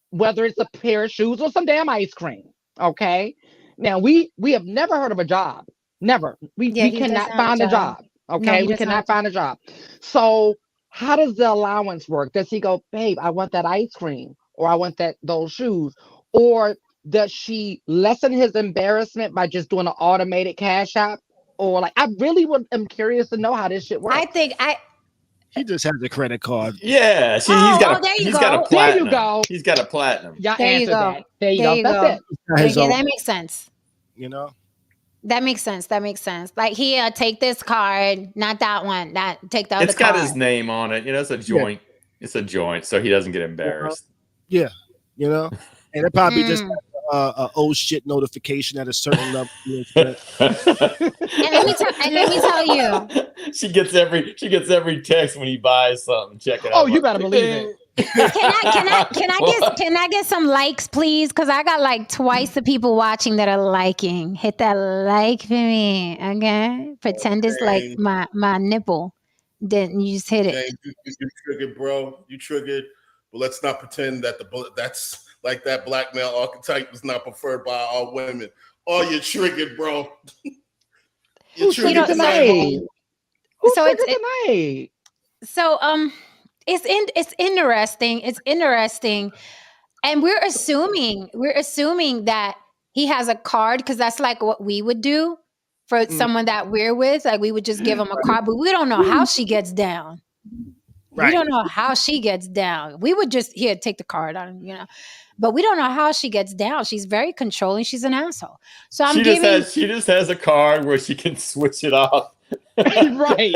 B: whether it's a pair of shoes or some damn ice cream. Okay. Now we have never heard of a job. Never. We
A: Yeah, he
B: cannot
A: doesn't have a
B: find a
A: job.
B: job.
A: No,
B: Okay.
A: he
B: We
A: doesn't
B: cannot
A: have
B: find a job. So how does the allowance work? Does he go, babe, I want that ice cream, or I want those shoes, or does she lessen his embarrassment by just doing an automated cash app? Or like, I really am curious to know how this shit works.
A: I think
E: He just has a credit card.
D: Yeah, he's got
A: there you
D: he's
A: go.
D: got a platinum.
B: There you go.
D: He's got a platinum.
B: Y'all
A: There you
B: answered
A: go.
B: that. There you
A: There
B: go.
A: you
B: That's
A: go.
B: it.
E: His
A: Okay,
E: own,
A: that makes sense.
E: you know?
A: That makes sense. That makes sense. Like here, take this card, not that one. Take the other
D: It's got
A: card.
D: his name on it. It's a joint. It's a joint, so he doesn't get embarrassed.
E: Yeah. You know? And it probably just
A: Mm.
E: a oh shit notification at a certain level.
A: And let me tell you.
D: She gets every text when he buys something. Check it out.
B: Oh, you better believe it.
A: Can I get some likes, please? Because I got like twice the people watching that are liking. Hit that like for me, okay? Pretend it's like my nipple. Then you just hit it.
C: Dang, you triggered, bro. You triggered. But let's not pretend that that's like that black male archetype is not preferred by all women. Oh, you're triggered, bro. You're triggered tonight.
A: So it's
B: tonight.
A: So it's interesting. It's interesting. And we're assuming that he has a card, because that's like what we would do for someone that we're with. Like we would just give him a card, but we don't know how she gets down.
E: Right.
A: We don't know how she gets down. We would just take the card on, but we don't know how she gets down. She's very controlling. She's an asshole. So
D: she just has a card where she can switch it off.
B: Right.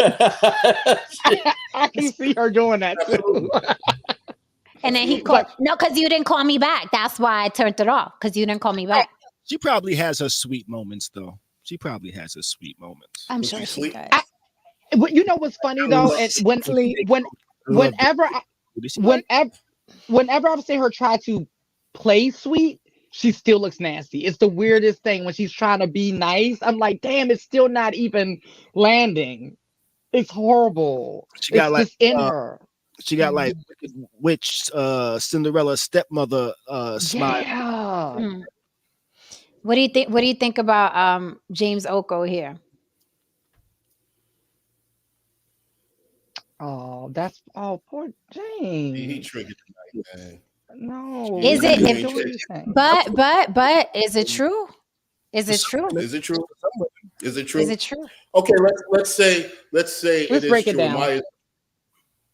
B: I can see her doing that too.
A: And then he called, no, because you didn't call me back. That's why I turned it off, because you didn't call me back.
E: She probably has her sweet moments, though. She probably has her sweet moments.
A: I'm sure she does.
B: You know what's funny though? Whenever I've seen her try to play sweet, she still looks nasty. It's the weirdest thing when she's trying to be nice. I'm like, damn, it's still not even landing. It's horrible.
E: She got
B: it's just in her.
E: She got like witch Cinderella stepmother smile.
B: Yeah.
A: Mm. What do you think? What do you think about James Oko here?
B: Oh, poor James.
C: He triggered tonight, man.
B: No.
A: Is it?
B: What do you think?
A: But is it true? Is it true?
C: Is it true? Is it true?
A: Is it true?
C: Okay, let's say
B: Let's
C: it is
B: break it
C: true. And
B: down.
C: why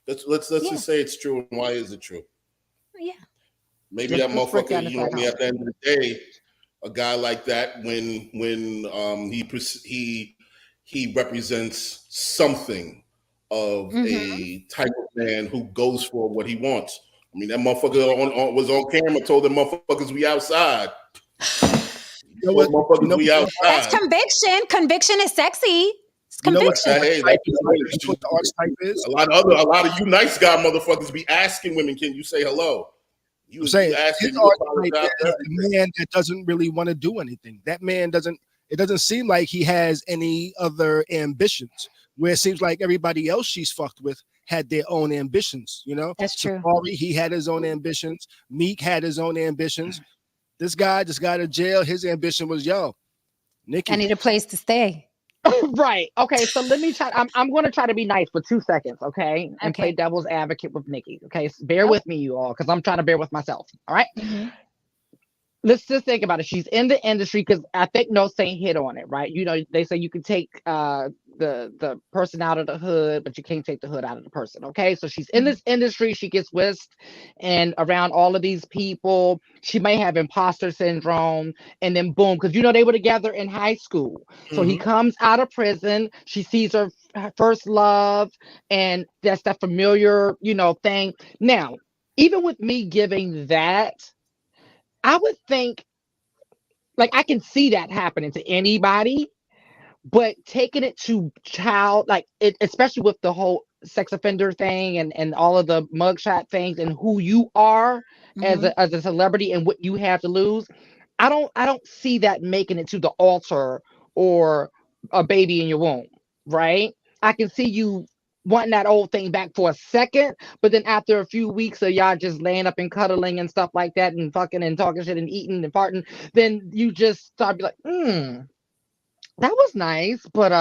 C: let's
A: Yeah.
C: just say it's true. And why is it true?
A: Yeah.
C: Maybe
B: Let's
C: that
B: break down
C: motherfucker,
B: the
C: you know,
B: psychology.
C: at the end of the day, a guy like that, when he represents something of a type of man who goes for what he wants. I mean, that motherfucker was on camera, told them motherfuckers we outside.
E: You know what?
C: Motherfuckers
E: You know
C: we
E: what-
A: That's
C: outside.
A: conviction. Conviction is sexy. It's
E: You know what?
A: conviction.
C: Hey,
E: That's what the archetype is.
C: a lot of you nice guy motherfuckers be asking women, can you say hello? You
E: I'm saying
C: asking,
E: his
C: you
E: archetype
C: apologize
E: is
C: for
E: the man that doesn't really want to do anything. That man doesn't. It doesn't seem like he has any other ambitions. Where it seems like everybody else she's fucked with had their own ambitions. You know,
A: That's true.
E: Safari, he had his own ambitions. Meek had his own ambitions. This guy just got out of jail. His ambition was, yo, Nikki.
A: I need a place to stay.
B: Right. Okay. So let me try. I'm going to try to be nice for 2 seconds. Okay. And play
A: Okay.
B: devil's advocate with Nikki. Okay. So bear with me, you all, because I'm trying to bear with myself. All right.
A: Mhm.
B: Let's just think about it. She's in the industry because I think No Saint hit on it, right? You know, they say you can take the person out of the hood, but you can't take the hood out of the person. Okay, so she's in this industry. She gets whisked and around all of these people. She may have imposter syndrome, and then boom, because you know they were together in high school. So he comes out of prison. She sees her first love, and that's that familiar, you know, thing. Now, even with me giving that, I would think, like, I can see that happening to anybody, but taking it to child, like, it, especially with the whole sex offender thing and all of the mugshot things and who you are as
A: Mhm.
B: a celebrity and what you have to lose, I don't see that making it to the altar or a baby in your womb, right? I can see you wanting that old thing back for a second, but then after a few weeks of y'all just laying up and cuddling and stuff like that and fucking and talking shit and eating and farting, then you just start be like, that was nice, but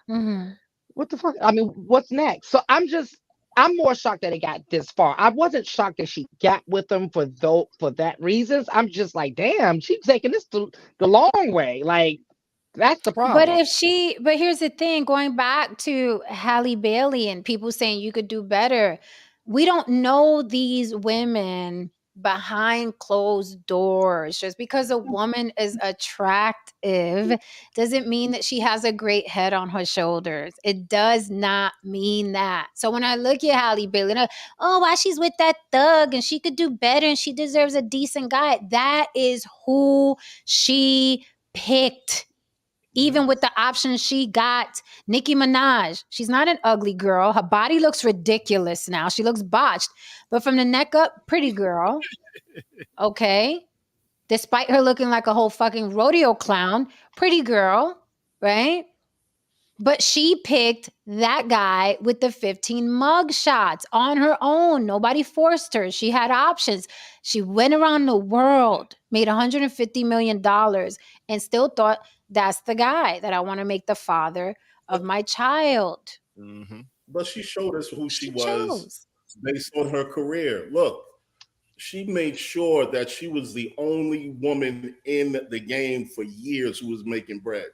A: Mhm.
B: what the fuck? I mean, what's next? So I'm more shocked that it got this far. I wasn't shocked that she got with him for that reasons. I'm just like, damn, she's taking this the long way. Like, that's the
A: But
B: problem.
A: but here's the thing, going back to Halle Bailey and people saying you could do better. We don't know these women behind closed doors. Just because a woman is attractive doesn't mean that she has a great head on her shoulders. It does not mean that. So when I look at Halle Bailey, and why she's with that thug and she could do better and she deserves a decent guy. That is who she picked. Even with the options she got, Nicki Minaj, she's not an ugly girl. Her body looks ridiculous now. She looks botched. But from the neck up, pretty girl. Okay. Despite her looking like a whole fucking rodeo clown, pretty girl, right? But she picked that guy with the 15 mug shots on her own. Nobody forced her. She had options. She went around the world, made $150 million, and still thought, that's the guy that I want to make the father of my child.
C: But she showed us who she was
A: chose.
C: based on her career. Look, she made sure that she was the only woman in the game for years who was making bread.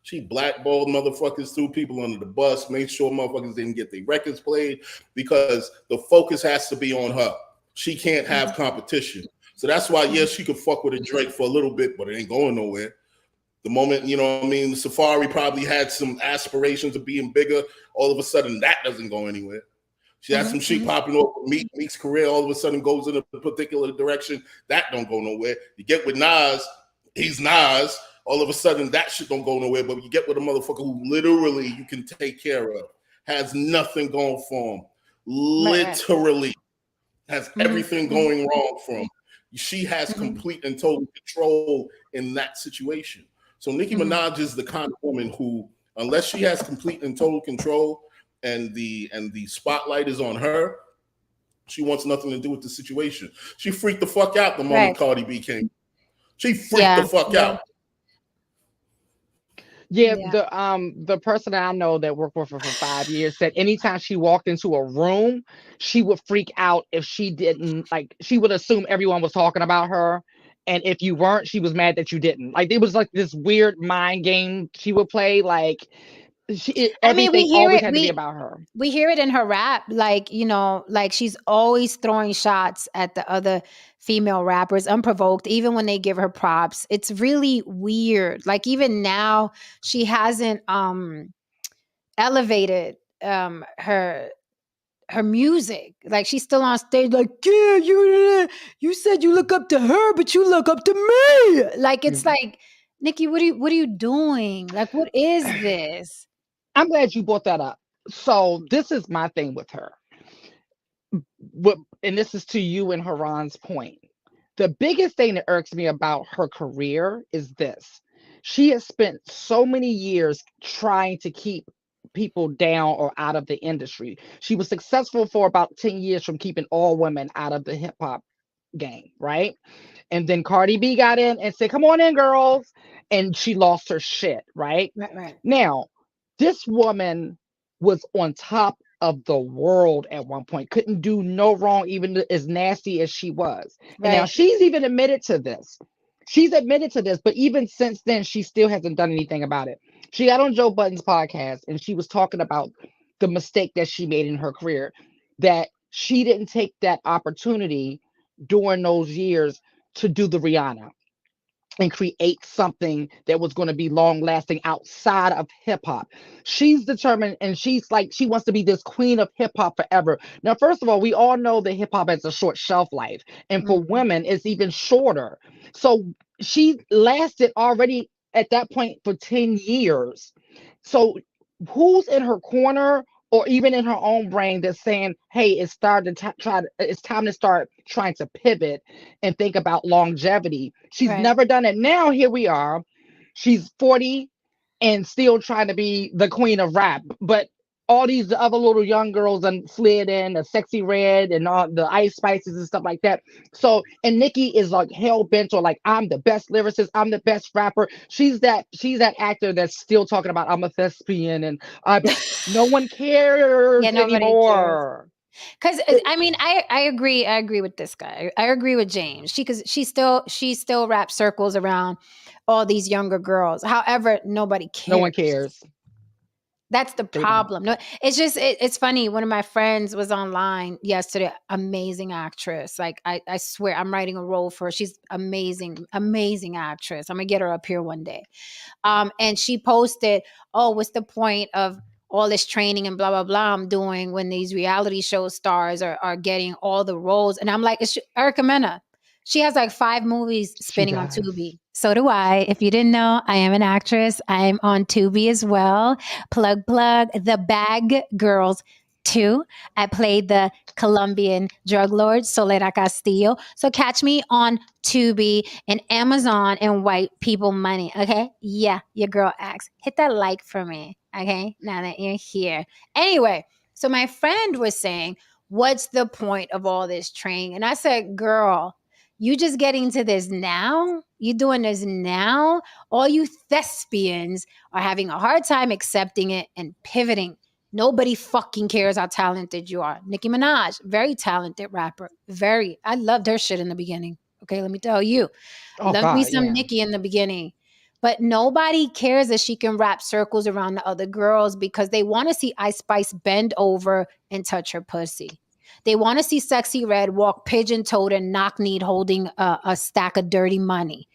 C: She blackballed motherfuckers, threw people under the bus, made sure motherfuckers didn't get their records played because the focus has to be on her. She can't have competition. So that's why, yes, she could fuck with a Drake for a little bit, but it ain't going nowhere. The moment, you know what I mean, Safari probably had some aspirations of being bigger. All of a sudden, that doesn't go anywhere. She had some shit popping off. Meek's career all of a sudden goes in a particular direction. That don't go nowhere. You get with Nas, he's Nas. All of a sudden, that shit don't go nowhere. But you get with a motherfucker who literally you can take care of, has nothing going for him. Literally has everything going wrong for him. She has complete and total control in that situation. So Nicki Minaj is the kind of woman who, unless she has complete and total control and the spotlight is on her, she wants nothing to do with the situation. She freaked the fuck out the moment Cardi B came. She freaked the fuck out.
B: Yeah, the person that I know that worked with her for 5 years said anytime she walked into a room, she would freak out if she didn't, like, she would assume everyone was talking about her And if you weren't, she was mad that you didn't. Like it was like this weird mind game she would play. Like everything always had to be about her.
A: We hear it in her rap, like, you know, like she's always throwing shots at the other female rappers unprovoked, even when they give her props. It's really weird. Like even now, she hasn't elevated her music. Like she's still on stage, like, yeah, you said you look up to her, but you look up to me. Like it's like, Nicki, what are you doing? Like, what is this?
B: I'm glad you brought that up. So this is my thing with her. And this is to you and Haran's point. The biggest thing that irks me about her career is this. She has spent so many years trying to keep people down or out of the industry. She was successful for about 10 years from keeping all women out of the hip hop game, right? And then Cardi B got in and said, come on in, girls. And she lost her shit, right?
A: Right.
B: Now, this woman was on top of the world at one point, couldn't do no wrong, even as nasty as she was.
A: Right.
B: And now she's even admitted to this. But even since then, she still hasn't done anything about it. She got on Joe Budden's podcast and she was talking about the mistake that she made in her career, that she didn't take that opportunity during those years to do the Rihanna and create something that was going to be long lasting outside of hip hop. She's determined, and she's like, she wants to be this queen of hip hop forever. Now, first of all, we all know that hip hop has a short shelf life, and for women, it's even shorter. So she lasted already at that point for 10 years. So who's in her corner or even in her own brain that's saying, hey, it's time to start trying to pivot and think about longevity. She's never done it. Now here we are. She's 40 and still trying to be the queen of rap. But all these other little young girls and slid in, the Sexy Red and all the Ice Spices and stuff like that. So, and Nicki is like hell bent on like, I'm the best lyricist, I'm the best rapper. She's that actor that's still talking about I'm a thespian and no one cares anymore.
A: Because I mean, I agree with this guy. I agree with James. She still wraps circles around all these younger girls. However, nobody cares.
B: No one cares.
A: That's the problem. No, it's just it's funny. One of my friends was online yesterday. Amazing actress. Like I swear, I'm writing a role for her. She's amazing actress. I'm gonna get her up here one day. And she posted, "Oh, what's the point of all this training and blah blah blah I'm doing when these reality show stars are getting all the roles?" And I'm like, it's Erica Mena. She has like 5 movies spinning on Tubi. So do I. If you didn't know, I am an actress. I'm on Tubi as well. Plug, The Bag Girls 2. I played the Colombian drug lord, Solera Castillo. So catch me on Tubi and Amazon and White People Money. Okay? Yeah, your girl Axe. Hit that like for me. Okay? Now that you're here. Anyway, so my friend was saying, what's the point of all this training? And I said, girl, you just getting to this now? You doing this now? All you thespians are having a hard time accepting it and pivoting. Nobody fucking cares how talented you are. Nicki Minaj, very talented rapper. I loved her shit in the beginning. Okay, let me tell you. Loved me some Nicki in the beginning. But nobody cares that she can wrap circles around the other girls because they want to see Ice Spice bend over and touch her pussy. They want to see Sexy Red walk pigeon-toed and knock-kneed holding a stack of dirty money.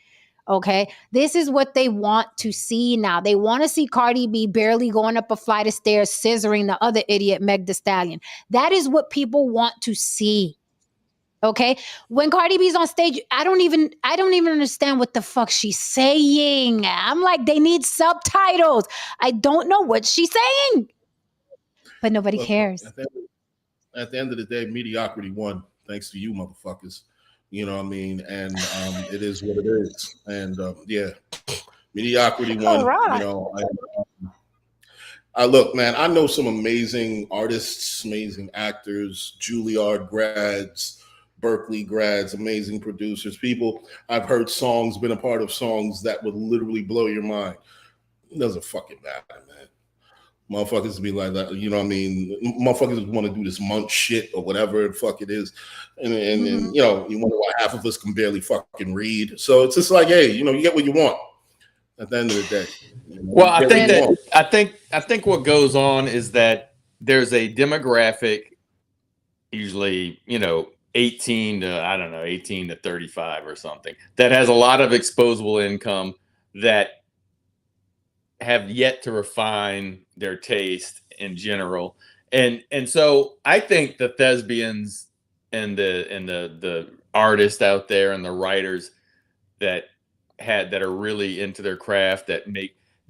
A: Okay? This is what they want to see now. They want to see Cardi B barely going up a flight of stairs, scissoring the other idiot, Meg Thee Stallion. That is what people want to see. Okay? When Cardi B's on stage, I don't even understand what the fuck she's saying. I'm like, they need subtitles. I don't know what she's saying. But nobody cares.
C: At the end of the day, mediocrity won, thanks to you motherfuckers. You know what I mean? And it is what it is. And mediocrity won.
A: Right.
C: You know, I look, man, I know some amazing artists, amazing actors, Juilliard grads, Berkeley grads, amazing producers, people. I've heard songs, been a part of songs that would literally blow your mind. It doesn't fucking matter, man. Motherfuckers be like that, you know what I mean? Motherfuckers want to do this monk shit or whatever the fuck it is. And you know, you wonder why half of us can barely fucking read. So it's just like, hey, you know, you get what you want at the end of the day. You know,
D: well, I think what goes on is that there's a demographic, usually, you know, 18 to 35 or something, that has a lot of exposable income that have yet to refine their taste in general. And so I think the thespians and the artists out there and the writers that are really into their craft,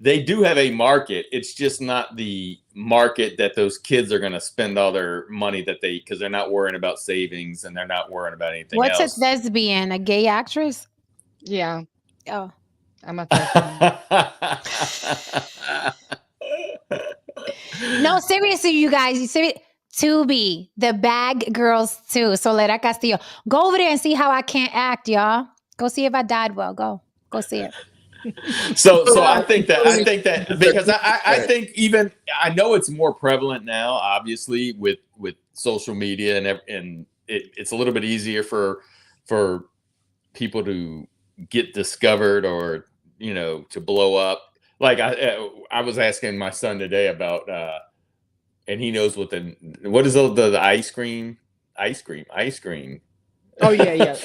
D: they do have a market. It's just not the market that those kids are going to spend all their money because they're not worrying about savings and they're not worrying about anything else.
A: What's a thespian? A gay actress?
B: Yeah,
A: Oh.
B: I'm a thespian.
A: No, seriously, you guys. Tubi, the Bag Girls 2, Soledad Castillo. Go over there and see how I can't act, y'all. Go see if I died well. Go see it.
D: So I think that because I think even I know it's more prevalent now, obviously with social media and it's a little bit easier for people to get discovered or, you know, to blow up. Like I was asking my son today about and he knows what is the ice cream.
B: Oh yeah. Yeah.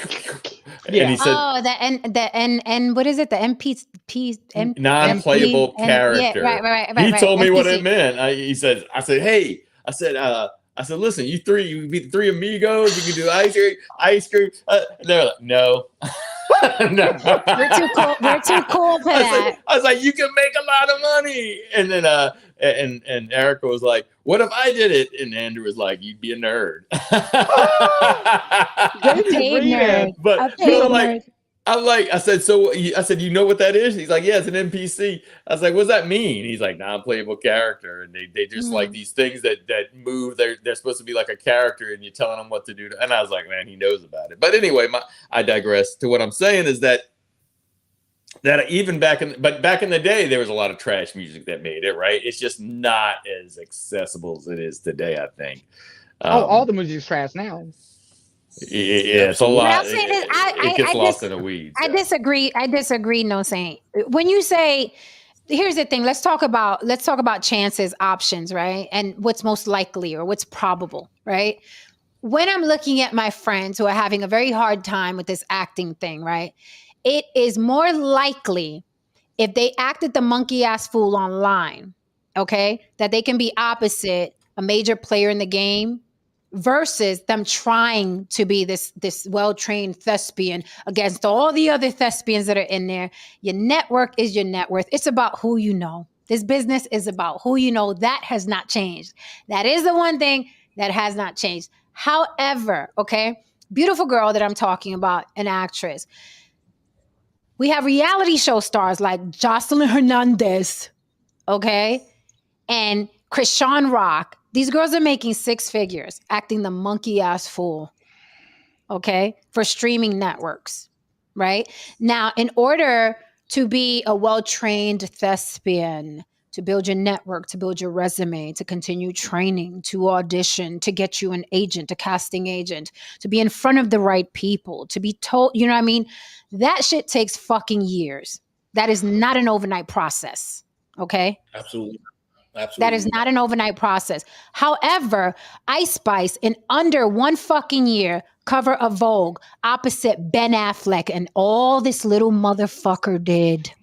D: And he said,
A: and what is it? The
D: non-playable character.
A: Yeah, right.
D: He told me
A: NPC.
D: what it meant. I said, listen, you be the three amigos. You can do ice cream. They're like, no. No.
A: We're too cool for that.
D: I was like, you can make a lot of money. And then and Erica was like, what if I did it? And Andrew was like, you'd be a nerd.
A: A paid nerd.
D: But I said, you know what that is? He's like, yeah, it's an NPC. I was like, what does that mean? He's like, non-playable character. And they just like these things that move. They're supposed to be like a character and you're telling them what to do. And I was like, man, he knows about it. But anyway, I digress. To what I'm saying is that even back in the day, there was a lot of trash music that made it, right? It's just not as accessible as it is today, I think.
B: All the music's trash now.
D: Yeah, it's a lot.
A: It
D: gets lost in the weeds.
A: I disagree, No Saint. When you say, here's the thing, let's talk about chances, options, right? And what's most likely or what's probable, right? When I'm looking at my friends who are having a very hard time with this acting thing, right? It is more likely if they acted the monkey ass fool online, okay, that they can be opposite a major player in the game versus them trying to be this well-trained thespian against all the other thespians that are in there. Your network is your net worth. It's about who you know. This business is about who you know. That has not changed. That is the one thing that has not changed. However, okay, beautiful girl that I'm talking about, an actress. We have reality show stars like Jocelyn Hernandez, okay, and Krishan Rock. These girls are making 6 figures acting the monkey ass fool, okay, for streaming networks, right? Now, in order to be a well-trained thespian, to build your network, to build your resume, to continue training, to audition, to get you an agent, a casting agent, to be in front of the right people, to be told, you know what I mean? That shit takes fucking years. That is not an overnight process, okay?
C: Absolutely.
A: That is not an overnight process. However, Ice Spice, in under 1 fucking year, cover of Vogue opposite Ben Affleck, and all this little motherfucker did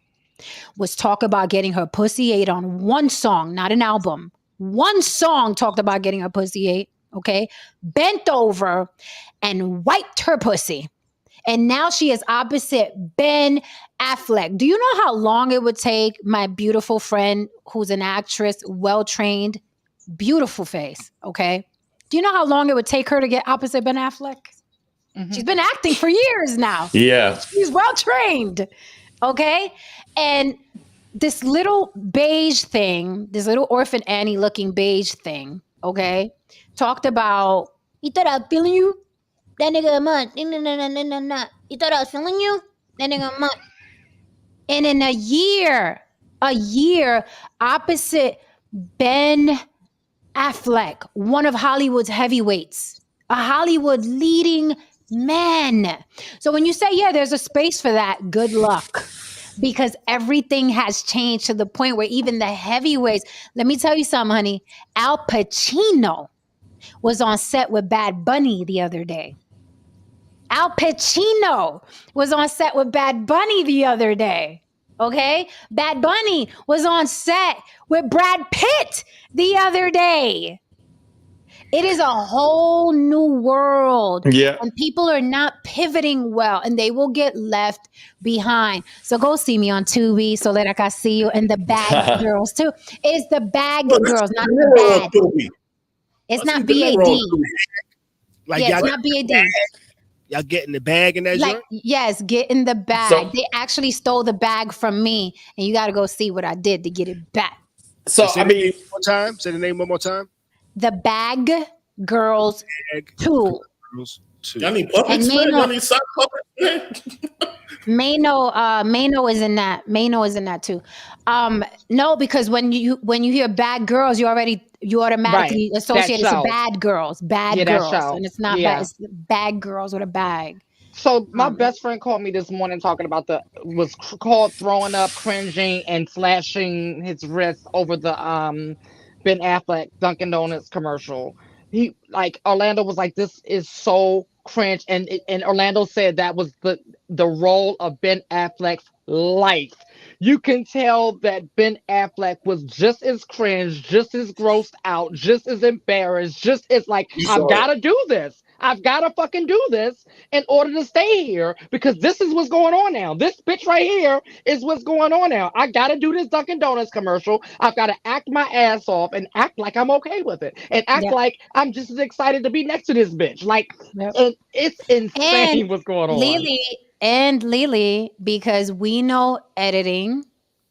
A: was talk about getting her pussy ate on one song, not an album. One song talked about getting her pussy ate, okay? Bent over and wiped her pussy. And now she is opposite Ben Affleck. Do you know how long it would take my beautiful friend who's an actress, well-trained, beautiful face, okay? Do you know how long it would take her to get opposite Ben Affleck? Mm-hmm. She's been acting for years now.
D: Yeah.
A: She's well-trained, okay? And this little beige thing, this little Orphan Annie looking beige thing, okay, talked about, you thought I was feeling you? That nigga a month. Nah. You thought I was feeling you? That nigga a month. And in a year, opposite Ben Affleck, one of Hollywood's heavyweights, a Hollywood leading man. So when you say, yeah, there's a space for that, good luck. Because everything has changed to the point where even the heavyweights, let me tell you something, honey. Al Pacino was on set with Bad Bunny the other day. Al Pacino was on set with Bad Bunny the other day. Okay? Bad Bunny was on set with Brad Pitt the other day. It is a whole new world.
D: Yeah.
A: And people are not pivoting well, and they will get left behind. So go see me on Tubi, Solera Casillo, and the Bad Girls too. It's the Bag Girls, not the Bad. It's not BAD.
E: Like
A: Yeah,
E: y'all,
A: it's not BAD.
E: y'all getting the bag in that
A: Like,
E: joint?
A: yes, get in the bag.
D: So-
A: They actually stole the bag from me, and you got to go see what I did to get it back.
D: So
E: Say
D: I
E: the
D: mean,
E: name one more time. Say the name one more time.
A: The Bag Girls
E: Bag
A: 2.
E: Girls 2.
C: Y'all need puppets,
A: And
C: man.
A: Mano-
C: Y'all need sock puppets, man.
A: Mano is in that. Mano is in that too. No, because when you hear Bad Girls, you automatically
B: Right.
A: associate it
B: That
A: to
B: show.
A: Bad Girls, Bad
B: Yeah, that
A: Girls,
B: show.
A: and it's not
B: Yeah.
A: bad. It's Bad Girls with a bag.
B: So my best friend called me this morning talking about called throwing up, cringing, and slashing his wrist over the Ben Affleck Dunkin' Donuts commercial. He Orlando was like, "This is so cringe," and Orlando said that was the role of Ben Affleck's life. You can tell that Ben Affleck was just as cringe, just as grossed out, just as embarrassed, just as like,
C: You saw
B: I've
C: it.
B: got to do this. I've got to fucking do this in order to stay here because this is what's going on now. This bitch right here is what's going on now. I got to do this Dunkin' Donuts commercial. I've got to act my ass off and act like I'm okay with it and act
A: Yep.
B: like I'm just as excited to be next to this bitch. Like,
A: Yep.
B: it's insane
A: And
B: what's going on.
A: Lily, because we know editing,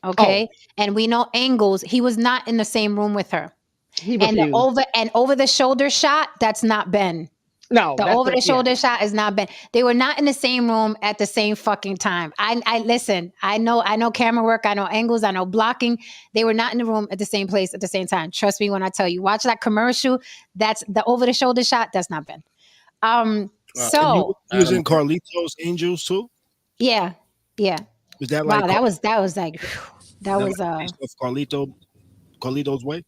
A: okay, and we know angles. He was not in the same room with her.
B: He
A: And the
B: refused.
A: over the shoulder shot, that's not Ben.
B: No,
A: The
B: that's
A: over the
B: it, yeah.
A: shoulder shot is not Ben. They were not in the same room at the same fucking time. I listen. I know camera work. I know angles. I know blocking. They were not in the room at the same place at the same time. Trust me when I tell you. Watch that commercial. That's the over the shoulder shot. That's not Ben. So
E: He was in Carlito's Angels too.
A: yeah.
E: Was that
A: Wow,
E: like
A: that was like that was
E: based off Carlito's Way?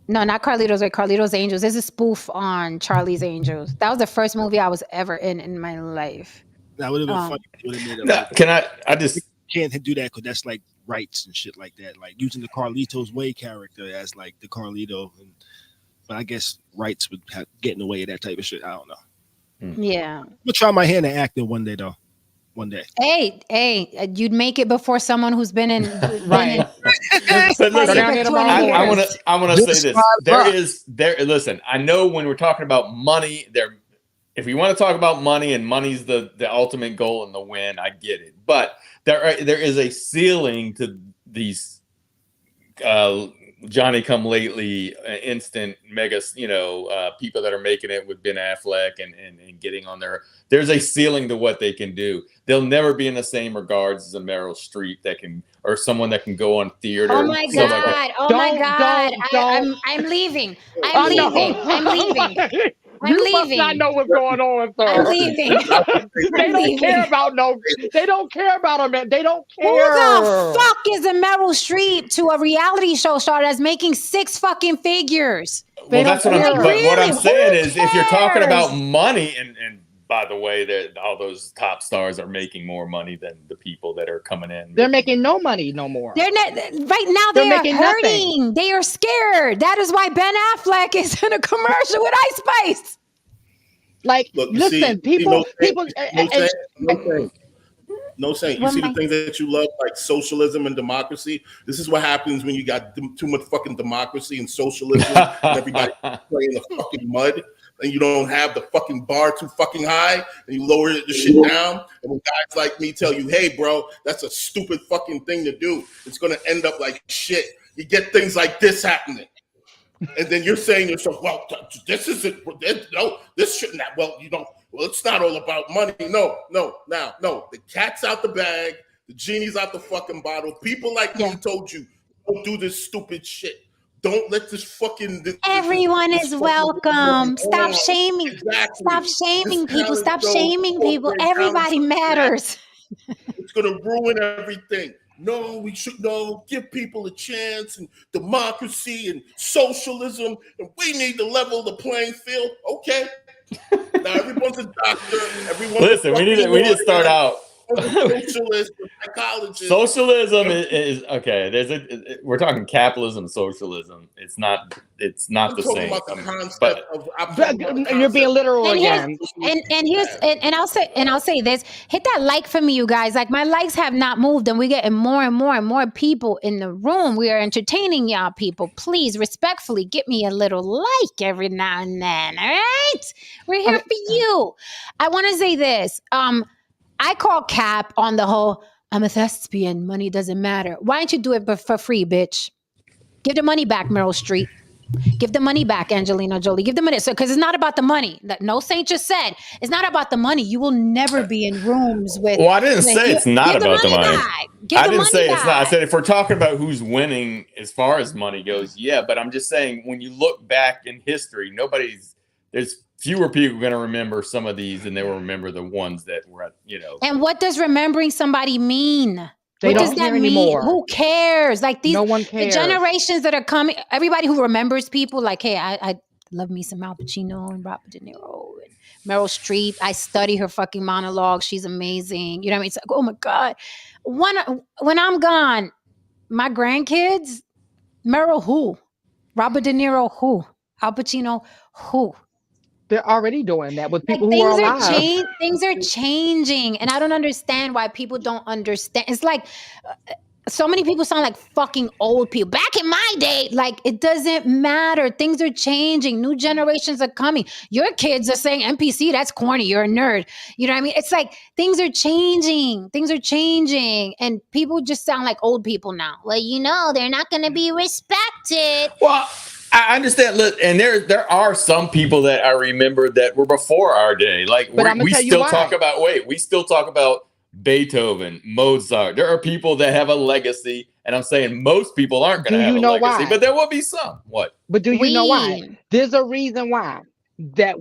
A: no, not Carlito's Way. Carlito's Angels. There's a spoof on Charlie's Angels. That was the first movie I was ever in my life.
E: That would have been funny. If they would've made it
D: no,
E: like that.
D: can I just
E: Can't do that because that's like rights and shit like that. Like using the Carlito's Way character as like the Carlito, but I guess rights would get in the way of that type of shit. I don't know.
A: Yeah.
E: I'm gonna try my hand at acting one day though. One day.
A: Hey, you'd make it before someone who's been in
B: Right.
D: But
B: Go
D: listen,
B: down there tomorrow
A: I-
B: morning.
D: I want to say this. Listen, I know when we're talking about money, if we want to talk about money and money's the ultimate goal and the win, I get it. But there is a ceiling to these Johnny come lately instant mega, people that are making it with Ben Affleck and getting on there's a ceiling to what they can do. They'll never be in the same regards as a Meryl Streep or someone that can go on theater.
A: Oh my
D: stuff like that.
A: God! Oh my
B: Don't-
A: God!
B: don't.
A: I'm leaving.
B: I know.
A: I'm leaving. I'm
B: You must
A: leaving.
B: not know what's going on, sir.
A: I'm leaving.
B: They don't care about They don't care about them. They don't care.
A: Who the fuck is a Meryl Streep to a reality show star that's making 6 fucking figures?
B: They
D: Well, that's
B: don't
D: what I'm.
B: care.
D: But what I'm
A: Really?
D: saying
A: Who
D: is, if you're talking
A: cares?
D: about money, and by the way, that all those top stars are making more money than the people that are coming in.
B: They're making no money no more.
A: They're not right now.
B: They're
A: They are
B: making
A: hurting.
B: nothing.
A: They are scared. That is why Ben Affleck is in a commercial with Ice Spice.
B: Like,
C: Look, you
B: listen,
C: see,
B: people.
C: No saying. You
A: What
C: see
A: am
C: the things that you love, like socialism and democracy. This is what happens when you got too much fucking democracy and socialism, and everybody playing the fucking mud, and you don't have the fucking bar too fucking high, and you lower the shit down. And when guys like me tell you, "Hey, bro, that's a stupid fucking thing to do. It's gonna end up like shit." You get things like this happening. And then you're saying to yourself, well, this isn't, no, this shouldn't have, well, it's not all about money. No. The cat's out the bag. The genie's out the fucking bottle. People like me told you, don't do this stupid shit. Don't let this fucking
A: Everyone
C: this
A: is
C: fucking
A: welcome. Stop
C: Oh,
A: shaming.
C: exactly.
A: Stop
C: This
A: shaming people.
C: talent
A: Stop
C: show,
A: shaming people.
C: corporate talent
A: Everybody
C: show,
A: matters.
C: It's gonna ruin everything. No, we should give people a chance and democracy and socialism, and we need to level the playing field. Okay. Now everyone's a doctor. Everyone's
D: Listen, we need to start out.
C: Socialist, psychologist.
D: Socialism is okay. We're talking capitalism, socialism. It's not
C: I'm
D: the
C: talking
D: same.
C: about the concept
D: But
B: You're being literal
A: And
B: again.
A: I'll say this. Hit that like for me, you guys. Like, my likes have not moved, and we're getting more and more and more people in the room. We are entertaining y'all people. Please, respectfully, get me a little like every now and then. All right? We're here for you. I want to say this. I call cap on the whole, I'm a thespian, money doesn't matter. Why don't you do it for free, bitch? Give the money back, Meryl Streep. Give the money back, Angelina Jolie. Give the money. So, because it's not about the money. No Saint just said, it's not about the money. You will never be in rooms with.
D: Well, I didn't say it's not about the money.
A: I didn't say
D: it's not. I said if we're talking about who's winning as far as money goes, yeah. But I'm just saying, when you look back in history, there's fewer people going to remember some of these than they will remember the ones that were,
A: And what does remembering somebody mean?
B: They
A: what
B: don't
A: does that
B: care
A: mean?
B: anymore.
A: Who cares? Like,
B: No one cares.
A: the generations that are coming, everybody who remembers people, like, hey, I love me some Al Pacino and Robert De Niro and Meryl Streep. I study her fucking monologue. She's amazing. You know what I mean? It's like, oh my God. When I'm gone, my grandkids, Meryl who? Robert De Niro who? Al Pacino who?
B: They're already doing that with people
A: Like,
B: who are alive.
A: things are changing, and I don't understand why people don't understand. It's like so many people sound like fucking old people. Back in my day, like, it doesn't matter. Things are changing. New generations are coming. Your kids are saying NPC, that's corny. You're a nerd. You know what I mean? It's like things are changing. Things are changing, and people just sound like old people now. Well, they're not going to be respected.
D: Well, I understand. Look, and there are some people that I remember that were before our day. Like, we still talk about Beethoven, Mozart. There are people that have a legacy, and I'm saying most people aren't going to have a legacy,
B: why?
D: but there will be some. What?
B: But do you know why? There's a reason why. That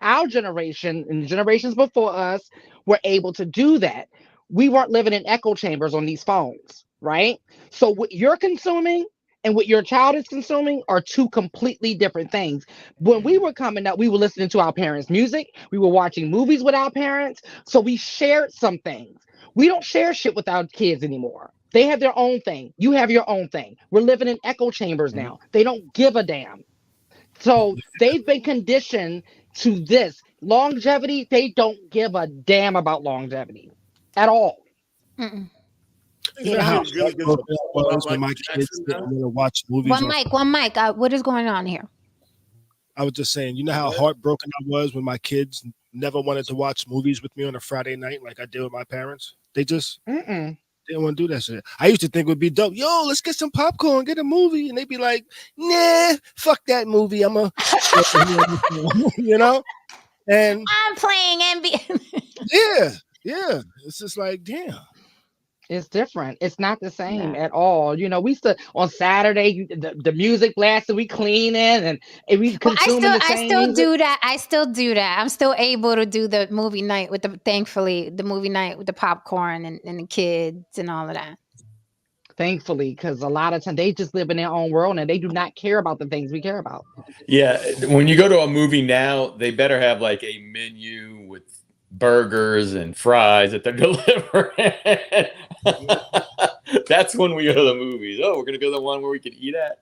B: our generation and the generations before us, were able to do that. We weren't living in echo chambers on these phones, right? So what you're consuming and what your child is consuming are two completely different things. When we were coming up, we were listening to our parents' music. We were watching movies with our parents. So we shared some things. We don't share shit with our kids anymore. They have their own thing. You have your own thing. We're living in echo chambers now. They don't give a damn. So they've been conditioned to this. Longevity, they don't give a damn about longevity at all.
A: Mm-mm.
E: You know how heartbroken I was when my kids didn't want to watch movies.
A: One mic. What is going on here?
E: I was just saying, you know how heartbroken I was when my kids never wanted to watch movies with me on a Friday night like I did with my parents? They just didn't want to do that shit. I used to think it would be dope. Yo, let's get some popcorn, get a movie. And they'd be like, nah, fuck that movie. I'm a, And
A: I'm playing
E: NBA. Yeah. It's just like, damn.
B: It's different. It's not the same at all. We used to, on Saturday, the music blasted, we cleaning and we consuming the same music.
A: do that. I still do that. I'm still able to do the movie night thankfully, the movie night with the popcorn and the kids and all of that.
B: Thankfully, because a lot of times they just live in their own world and they do not care about the things we care about.
D: Yeah. When you go to a movie now, they better have like a menu with burgers and fries that they're delivering. That's when we go to the movies. Oh, we're gonna go to the one where we can eat at.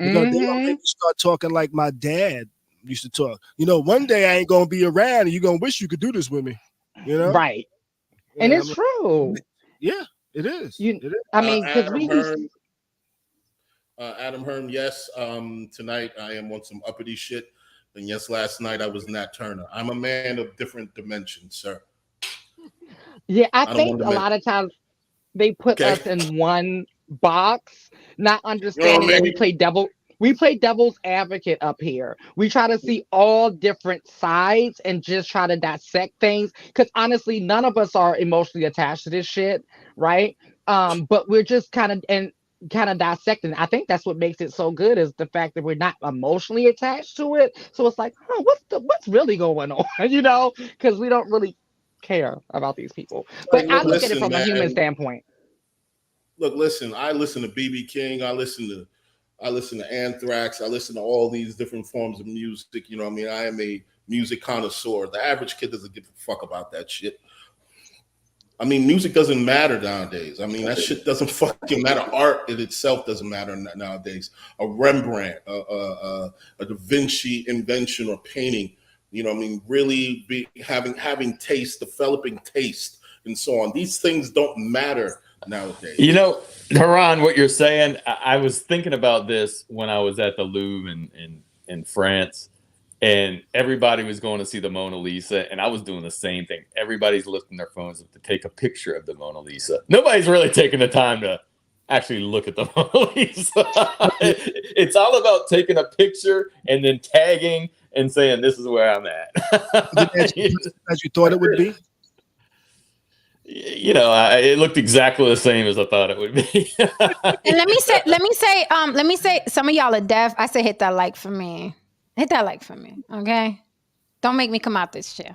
E: They don't make you start talking like my dad used to talk. One day I ain't gonna be around, and you're gonna wish you could do this with me.
B: Right? And it's true.
E: Yeah, it is.
B: It is. I mean, because
C: Adam Hearn, yes. Tonight I am on some uppity shit. And yes, last night I was Nat Turner. I'm a man of different dimensions, sir.
B: Yeah, I think a lot of times they put us in one box, not understanding that we play devil's advocate up here. We try to see all different sides and just try to dissect things. Because honestly, none of us are emotionally attached to this shit, right? But we're just kind of, and kind of dissecting. I think that's what makes it so good is the fact that we're not emotionally attached to it. So it's like, huh, what's really going on? Because we don't really care about these people. But I look at it from a human standpoint.
C: Look, listen. I listen to BB King. I listen to Anthrax. I listen to all these different forms of music. You know what I mean? I am a music connoisseur. The average kid doesn't give a fuck about that shit. I mean, music doesn't matter nowadays. I mean, that shit doesn't fucking matter. Art in itself doesn't matter nowadays. A Rembrandt, a Da Vinci invention or painting, you know what I mean, really having taste, developing taste, and so on. These things don't matter nowadays.
D: You know, Haran, what you're saying, I was thinking about this when I was at the Louvre in France. And everybody was going to see the Mona Lisa, and I was doing the same thing. Everybody's lifting their phones up to take a picture of the Mona Lisa. Nobody's really taking the time to actually look at the Mona Lisa. It's all about taking a picture and then tagging and saying, "This is where I'm at."
E: As you thought it would be.
D: It looked exactly the same as I thought it would be.
A: And let me say, some of y'all are deaf. I say hit that like for me. Hit that like for me, okay? Don't make me come out this chair.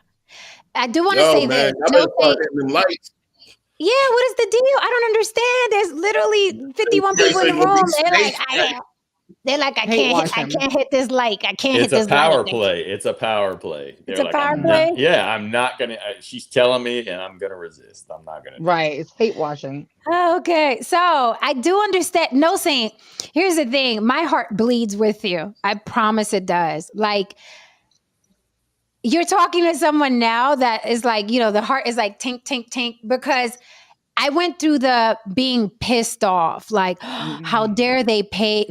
A: I do want to say this. Yeah, what is the deal? I don't understand. There's literally 51 people in the room. They're like, I can't hit this like. I can't hit this like.
D: It's a power play. It's a power play.
A: It's a power play?
D: Yeah, I'm not going to. She's telling me, and I'm going to resist. I'm not going to.
B: Right. It's hate washing.
A: Okay. So I do understand. No, Saint, here's the thing. My heart bleeds with you. I promise it does. Like, you're talking to someone now that is like, the heart is like tink, tink, tink, because I went through the being pissed off, like, how dare they play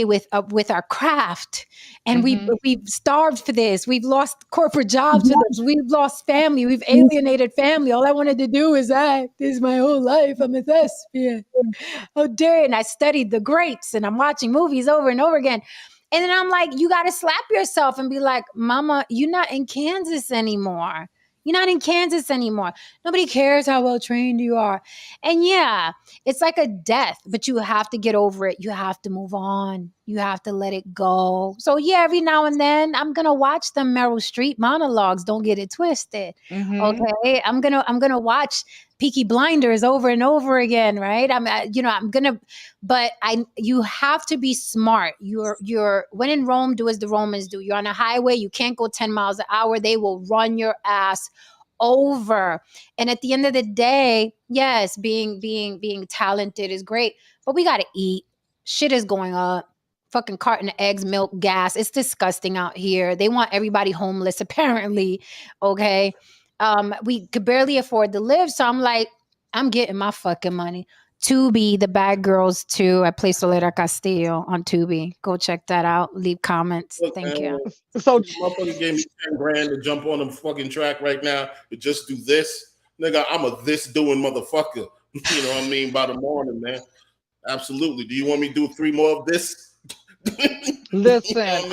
A: with our craft, and we've starved for this. We've lost corporate jobs for this. We've lost family. We've alienated family. All I wanted to do is act. This is my whole life. I'm a thespian. How dare! And I studied the greats, and I'm watching movies over and over again. And then I'm like, you got to slap yourself and be like, Mama, you're not in Kansas anymore. You're not in Kansas anymore. Nobody cares how well trained you are. And yeah, it's like a death, but you have to get over it. You have to move on. You have to let it go. So yeah, every now and then I'm going to watch them Meryl Streep monologues. Don't get it twisted. Okay. I'm going to watch Peaky Blinders over and over again. Right. You have to be smart. When in Rome, do as the Romans do. You're on a highway. You can't go 10 miles an hour. They will run your ass over. And at the end of the day, yes, being talented is great, but we got to eat. Shit is going up. Fucking carton of eggs, milk, gas. It's disgusting out here. They want everybody homeless, apparently. Okay. We could barely afford to live. So I'm like, I'm getting my fucking money. Tubi, The Bad Girls 2. I play Solera Castillo on Tubi. Go check that out. Leave comments. Thank you.
C: So motherfucker gave me $10,000 to jump on the fucking track right now to just do this. Nigga, I'm a this doing motherfucker. You know what I mean? By the morning, man. Absolutely. Do you want me to do 3 more of this?
B: Listen,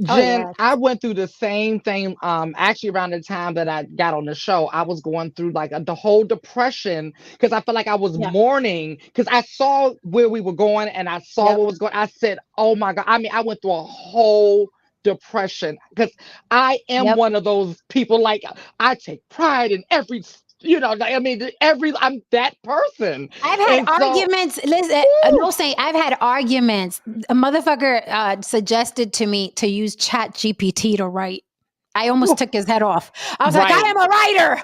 B: Jen, I went through the same thing. Actually, around the time that I got on the show, I was going through like the whole depression because I felt like I was mourning because I saw where we were going and I saw what was going. I said, "Oh my God!" I mean, I went through a whole depression because I am one of those people. Like I take pride in every. I'm that person.
A: I've had arguments. Listen, I've had arguments. A motherfucker suggested to me to use ChatGPT to write. I almost took his head off. I was like, I am a writer.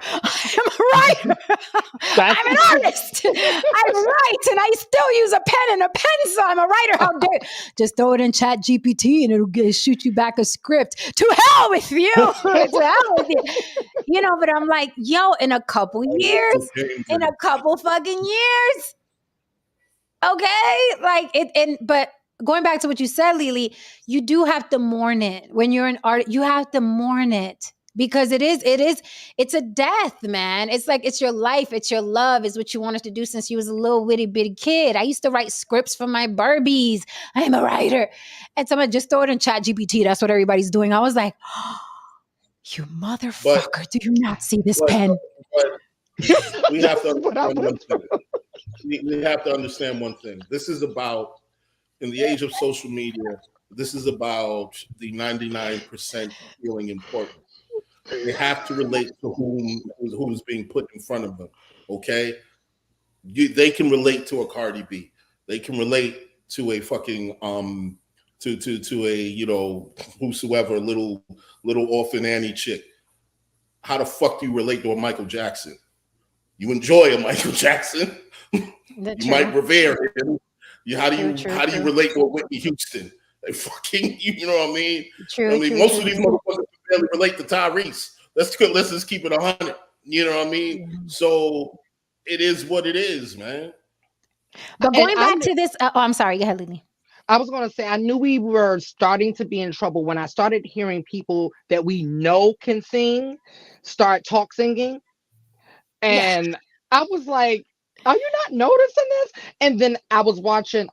A: I'm an artist. I write and I still use a pen and a pencil. I'm a writer. How dare just throw it in ChatGPT and it'll shoot you back a script. To hell with you. To hell with you. But I'm like, in a couple years, in a couple fucking years. Okay. But going back to what you said, Lily, you do have to mourn it. When you're an artist, you have to mourn it because it's a death, man. It's like, it's your life. It's your love. It's what you wanted to do since you was a little bitty kid. I used to write scripts for my Barbies. I am a writer. And someone just throw it in ChatGPT. That's what everybody's doing. I was like, you motherfucker, do you not see this pen?
C: We have to
B: What I
C: understand one
B: was-
C: thing. We have to understand one thing. This is about, in the age of social media, this is about the 99% feeling important. They have to relate to who's being put in front of them. Okay, they can relate to a Cardi B. They can relate to a fucking to a, you know, whosoever, little orphan Annie chick. How the fuck do you relate to a Michael Jackson? You enjoy a Michael Jackson. You might revere him. How do you relate to a Whitney Houston? Like fucking, you know what I mean? Most of these motherfuckers barely relate to Tyrese. Let's just keep it 100. You know what I mean?
A: Yeah.
C: So it is what it is, man.
A: But going back to this, I'm sorry. Go ahead, Lily.
B: I was going to say, I knew we were starting to be in trouble when I started hearing people that we know can sing start talk singing. And I was like, are you not noticing this? And then I was watching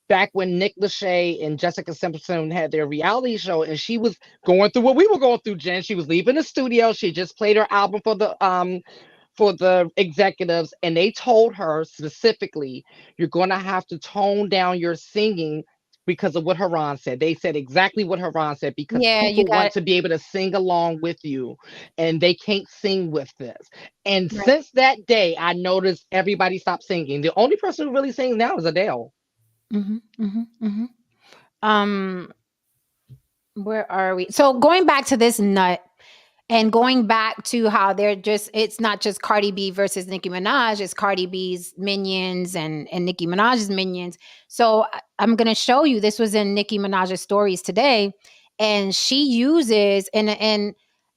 B: back when Nick Lachey and Jessica Simpson had their reality show, and she was going through what we were going through, Jen. She was leaving the studio. She just played her album for the executives, and they told her specifically, you're going to have to tone down your singing because of what Haran said. They said exactly what Haran said, because people want to be able to sing along with you, and they can't sing with this. And since that day, I noticed everybody stopped singing. The only person who really sings now is Adele.
A: Where are we? So going back to this nut, and going back to how it's not just Cardi B versus Nicki Minaj, it's Cardi B's minions and Nicki Minaj's minions. So I'm going to show you, this was in Nicki Minaj's stories today, and she uses, and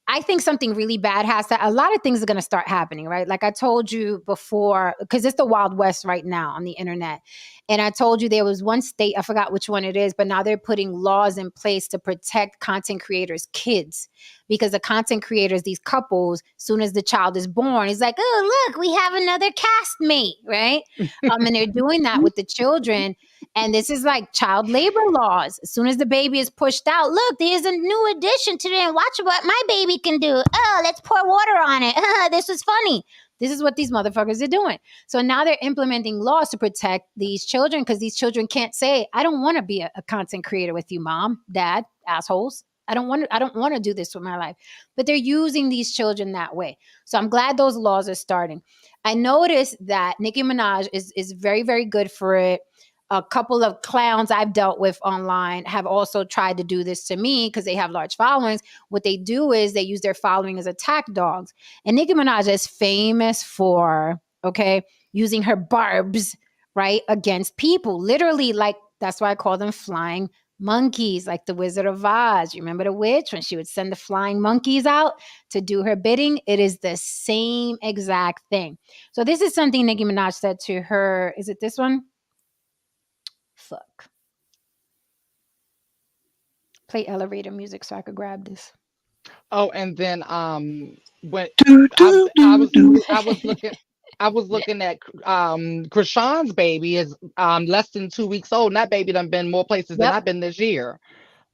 A: I think something really bad a lot of things are going to start happening, right? Like I told you before, because it's the Wild West right now on the internet. And I told you there was one state, I forgot which one it is, but now they're putting laws in place to protect content creators' kids. Because the content creators, these couples, soon as the child is born, it's like, oh, look, we have another castmate, right? And they're doing that with the children. And this is like child labor laws. As soon as the baby is pushed out, look, there's a new addition to them. Watch what my baby can do. Oh, let's pour water on it. This was funny. This is what these motherfuckers are doing. So now they're implementing laws to protect these children, because these children can't say, I don't want to be a content creator with you, mom, dad, assholes. I don't want to do this with my life. But they're using these children that way. So I'm glad those laws are starting. I noticed that Nicki Minaj is very, very good for it. A couple of clowns I've dealt with online have also tried to do this to me because they have large followings. What they do is they use their following as attack dogs. And Nicki Minaj is famous for, using her barbs, right, against people. Literally, like, that's why I call them flying monkeys, like the Wizard of Oz. You remember the witch when she would send the flying monkeys out to do her bidding? It is the same exact thing. So this is something Nicki Minaj said to her. Is it this one? Fuck. Play elevator music so I could grab this.
B: Oh, and then when I was looking at Krishan's baby is less than 2 weeks old, and that baby done been more places than I've been this year.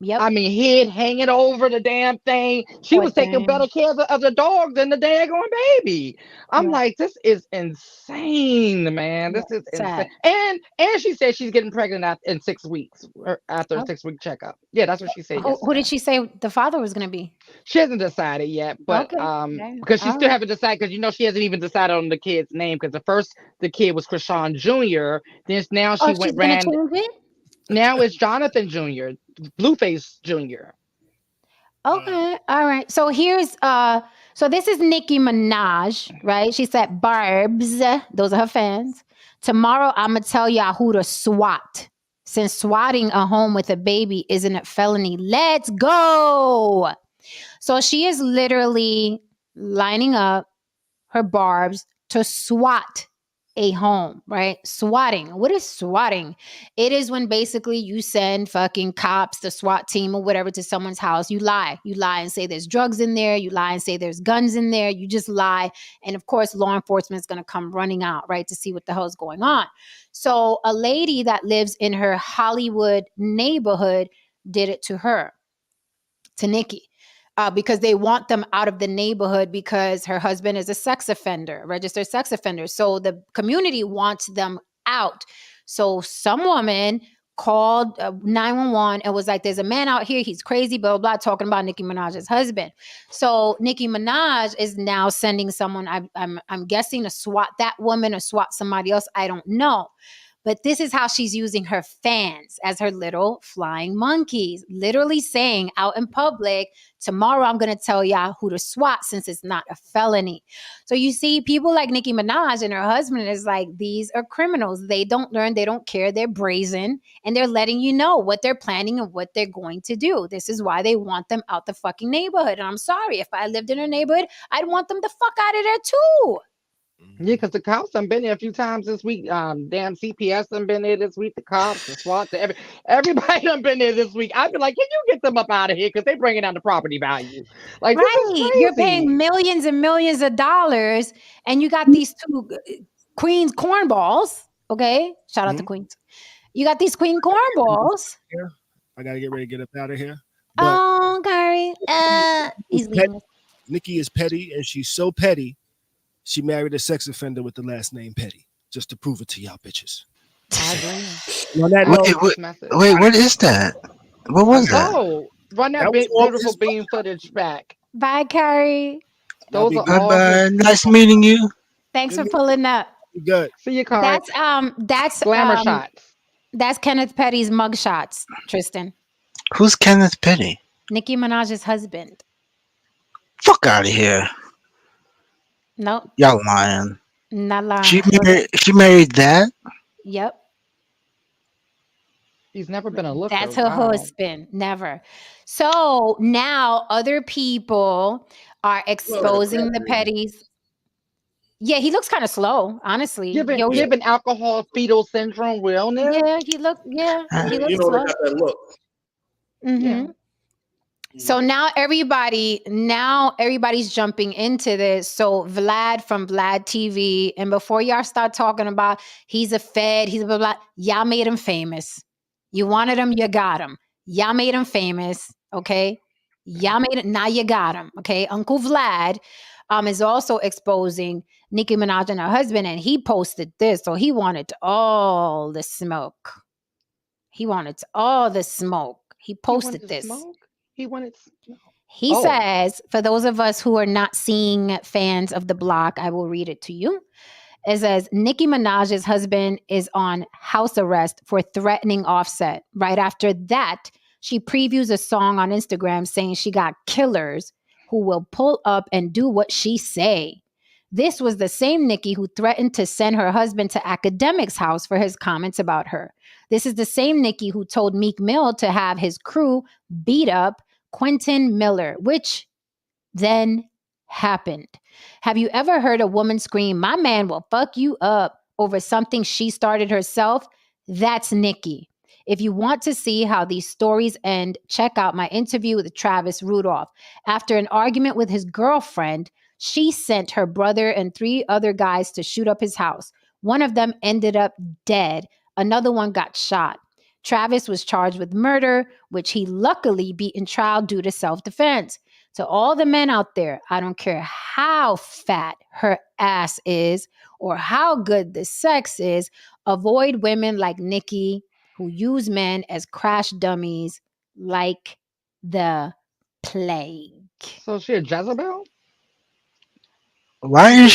A: Yep.
B: I mean, head hanging over the damn thing. She was taking better care of the dog than the daggone baby. I'm like, this is insane, man. This is insane. And she said she's getting pregnant in 6 weeks after a 6-week checkup. Yeah, that's what she said.
A: Who did she say the father was going to be?
B: She hasn't decided yet, but because she still haven't decided, because she hasn't even decided on the kid's name, because the kid was Krishan Jr. Then now she ran. Now it's Jonathan Jr., Blueface Jr.
A: Okay, all right. So here's so this is Nicki Minaj, right? She said, "Barbs, those are her fans. Tomorrow I'm gonna tell y'all who to swat. Since swatting a home with a baby isn't a felony, let's go." So she is literally lining up her barbs to swat a home, right? Swatting. What is swatting? It is when basically you send fucking cops, the SWAT team or whatever, to someone's house. You lie. You lie and say there's drugs in there. You lie and say there's guns in there. You just lie. And of course, law enforcement is going to come running out, right, to see what the hell is going on. So a lady that lives in her Hollywood neighborhood did it to her, to Nicki. because they want them out of the neighborhood because her husband is a sex offender, registered sex offender. So the community wants them out. So some woman called 911 and was like, there's a man out here, he's crazy, blah, blah, blah, talking about Nicki Minaj's husband. So Nicki Minaj is now sending someone, I'm guessing, to swat that woman or swat somebody else. I don't know. But this is how she's using her fans as her little flying monkeys, literally saying out in public, tomorrow I'm going to tell y'all who to swat since it's not a felony. So you see people like Nicki Minaj and her husband is like, these are criminals. They don't learn. They don't care. They're brazen. And they're letting you know what they're planning and what they're going to do. This is why they want them out the fucking neighborhood. And I'm sorry, if I lived in a neighborhood, I'd want them the fuck out of there too.
B: Yeah, because the cops have been there a few times this week. Damn CPS have been there this week. The cops, the SWAT, everybody done been there this week. I'd be like, can you get them up out of here? Because they bringing down the property value. Like, this is
A: Right. You're
B: crazy.
A: paying millions and millions of dollars, and you got these two Queens cornballs. Okay. Shout out to Queens. You got these Queen cornballs.
E: I gotta get ready to get up out of here. But
A: Oh, Gary. He's leaving.
E: Nicki is petty, and she's so petty, she married a sex offender with the last name Petty, just to prove it to y'all bitches. On that note,
H: Wait, what is that? What was that?
B: Oh, run that
E: That was all
B: beautiful
E: his
B: beam footage back.
A: Bye, Carrie.
B: Those
E: be
B: are
E: good.
B: all
H: Bye-bye. Nice meeting you.
A: Thanks for pulling up.
E: Good.
B: See your card.
A: That's
B: Glamour shots.
A: That's Kenneth Petty's mug shots, Tristan.
H: Who's Kenneth Petty?
A: Nicki Minaj's husband.
H: Fuck out of here.
A: Nope,
H: Y'all lying.
A: not lying.
H: She married that?
A: Yep.
B: He's never been a looker.
A: That's her
B: Wow.
A: husband. Never. So now other people are exposing the Pettys. Yeah, he looks kind of slow, honestly.
B: Giving alcohol fetal syndrome realness.
A: Yeah, he looks
C: You know,
A: slow.
C: they got that look.
A: Mm-hmm. So now everybody's jumping into this. So Vlad from Vlad TV, and before y'all start talking about he's a Fed, he's a blah, blah, y'all made him famous. You wanted him, you got him. Y'all made him famous, okay? Y'all made it, now you got him, okay? Uncle Vlad is also exposing Nicki Minaj and her husband, and he posted this. So he wanted all the smoke. He posted this.
B: He wanted smoke.
A: He says, for those of us who are not seeing fans of the block, I will read it to you. It says, Nicki Minaj's husband is on house arrest for threatening Offset. Right after that, she previews a song on Instagram saying she got killers who will pull up and do what she say. This was the same Nicki who threatened to send her husband to Academic's house for his comments about her. This is the same Nicki who told Meek Mill to have his crew beat up Quentin Miller, which then happened. Have you ever heard a woman scream, "My man will fuck you up," over something she started herself? That's Nicki. If you want to see how these stories end, check out my interview with Travis Rudolph. After an argument with his girlfriend, she sent her brother and 3 other guys to shoot up his house. One of them ended up dead. Another one got shot. Travis was charged with murder, which he luckily beat in trial due to self-defense. To all the men out there, I don't care how fat her ass is or how good the sex is, avoid women like Nicki who use men as crash dummies like the plague.
B: So she a Jezebel?
H: Why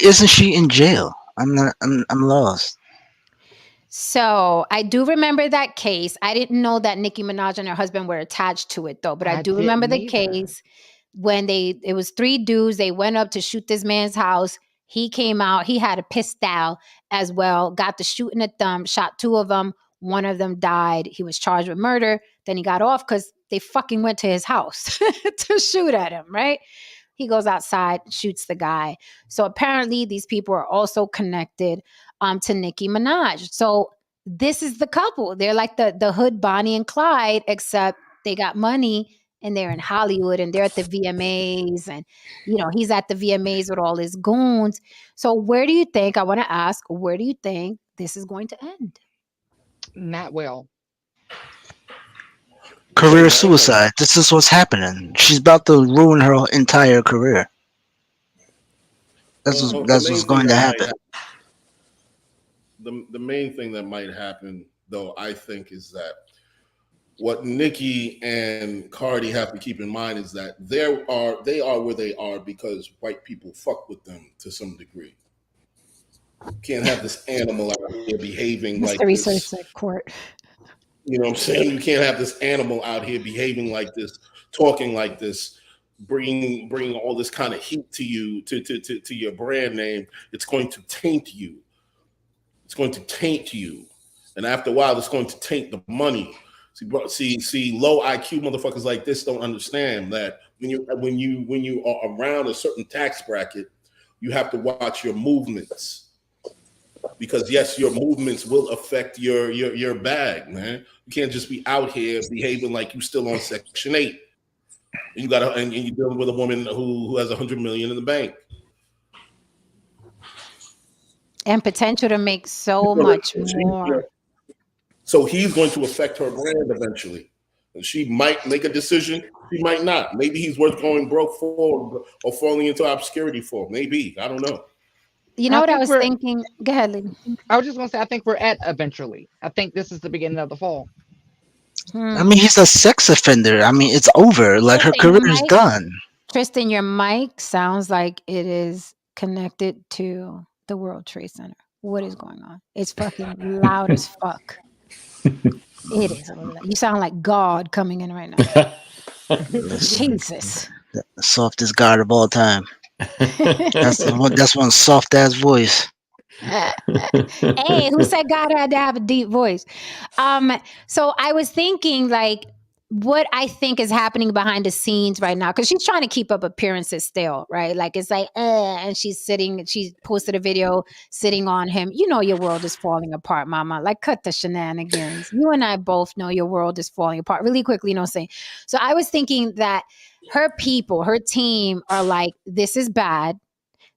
H: isn't she in jail? I'm lost.
A: So I do remember that case. I didn't know that Nicki Minaj and her husband were attached to it though, but I do remember the case when it was 3 dudes. They went up to shoot this man's house. He came out. He had a pistol as well, got the shooting at them, shot 2 of them. One of them died. He was charged with murder. Then he got off because they fucking went to his house to shoot at him, right? He goes outside, shoots the guy. So apparently these people are also connected to Nicki Minaj. So this is the couple. They're like the hood Bonnie and Clyde, except they got money and they're in Hollywood and they're at the VMAs, and he's at the VMAs with all his goons. So I want to ask, where do you think this is going to end?
B: Not well.
H: career suicide. This is what's happening. She's about to ruin her entire career. That's
C: Well,
H: what's going to happen.
C: The main thing that might happen, though, I think, is that what Nicki and Cardi have to keep in mind is that they are where they are because white people fuck with them to some degree. You can't have this animal out here behaving like
A: Mr. Research
C: this.
A: at court.
C: You know what I'm saying? You can't have this animal out here behaving like this, talking like this, bringing all this kind of heat to you, to your brand name. It's going to taint you. It's going to taint you, and after a while, it's going to taint the money. See, low IQ motherfuckers like this don't understand that when you are around a certain tax bracket, you have to watch your movements, because yes, your movements will affect your bag, man. You can't just be out here behaving like you still on Section 8. And you're dealing with a woman who has $100 million in the bank.
A: And potential to make so much more.
C: So he's going to affect her brand eventually. And she might make a decision. She might not. Maybe he's worth going broke for or falling into obscurity for. Maybe. I don't know.
A: You know what I was thinking? Go ahead, Lady.
B: I was just going to say, I think we're at eventually. I think this is the beginning of the fall.
H: I mean, he's a sex offender. I mean, it's over. Like, her career is done.
A: Tristan, your mic sounds like it is connected to the World Trade Center. What is going on? It's fucking loud as fuck. It is. You sound like God coming in right now. Jesus.
H: The softest God of all time. That's one soft ass voice.
A: Hey, who said God had to have a deep voice? So I was thinking, like, what I think is happening behind the scenes right now, because she's trying to keep up appearances still, right? Like, it's like, and she posted a video sitting on him. You know your world is falling apart, mama. Like, cut the shenanigans. You and I both know your world is falling apart. Really quickly, you know what I'm saying? So I was thinking that her people, her team are like, this is bad.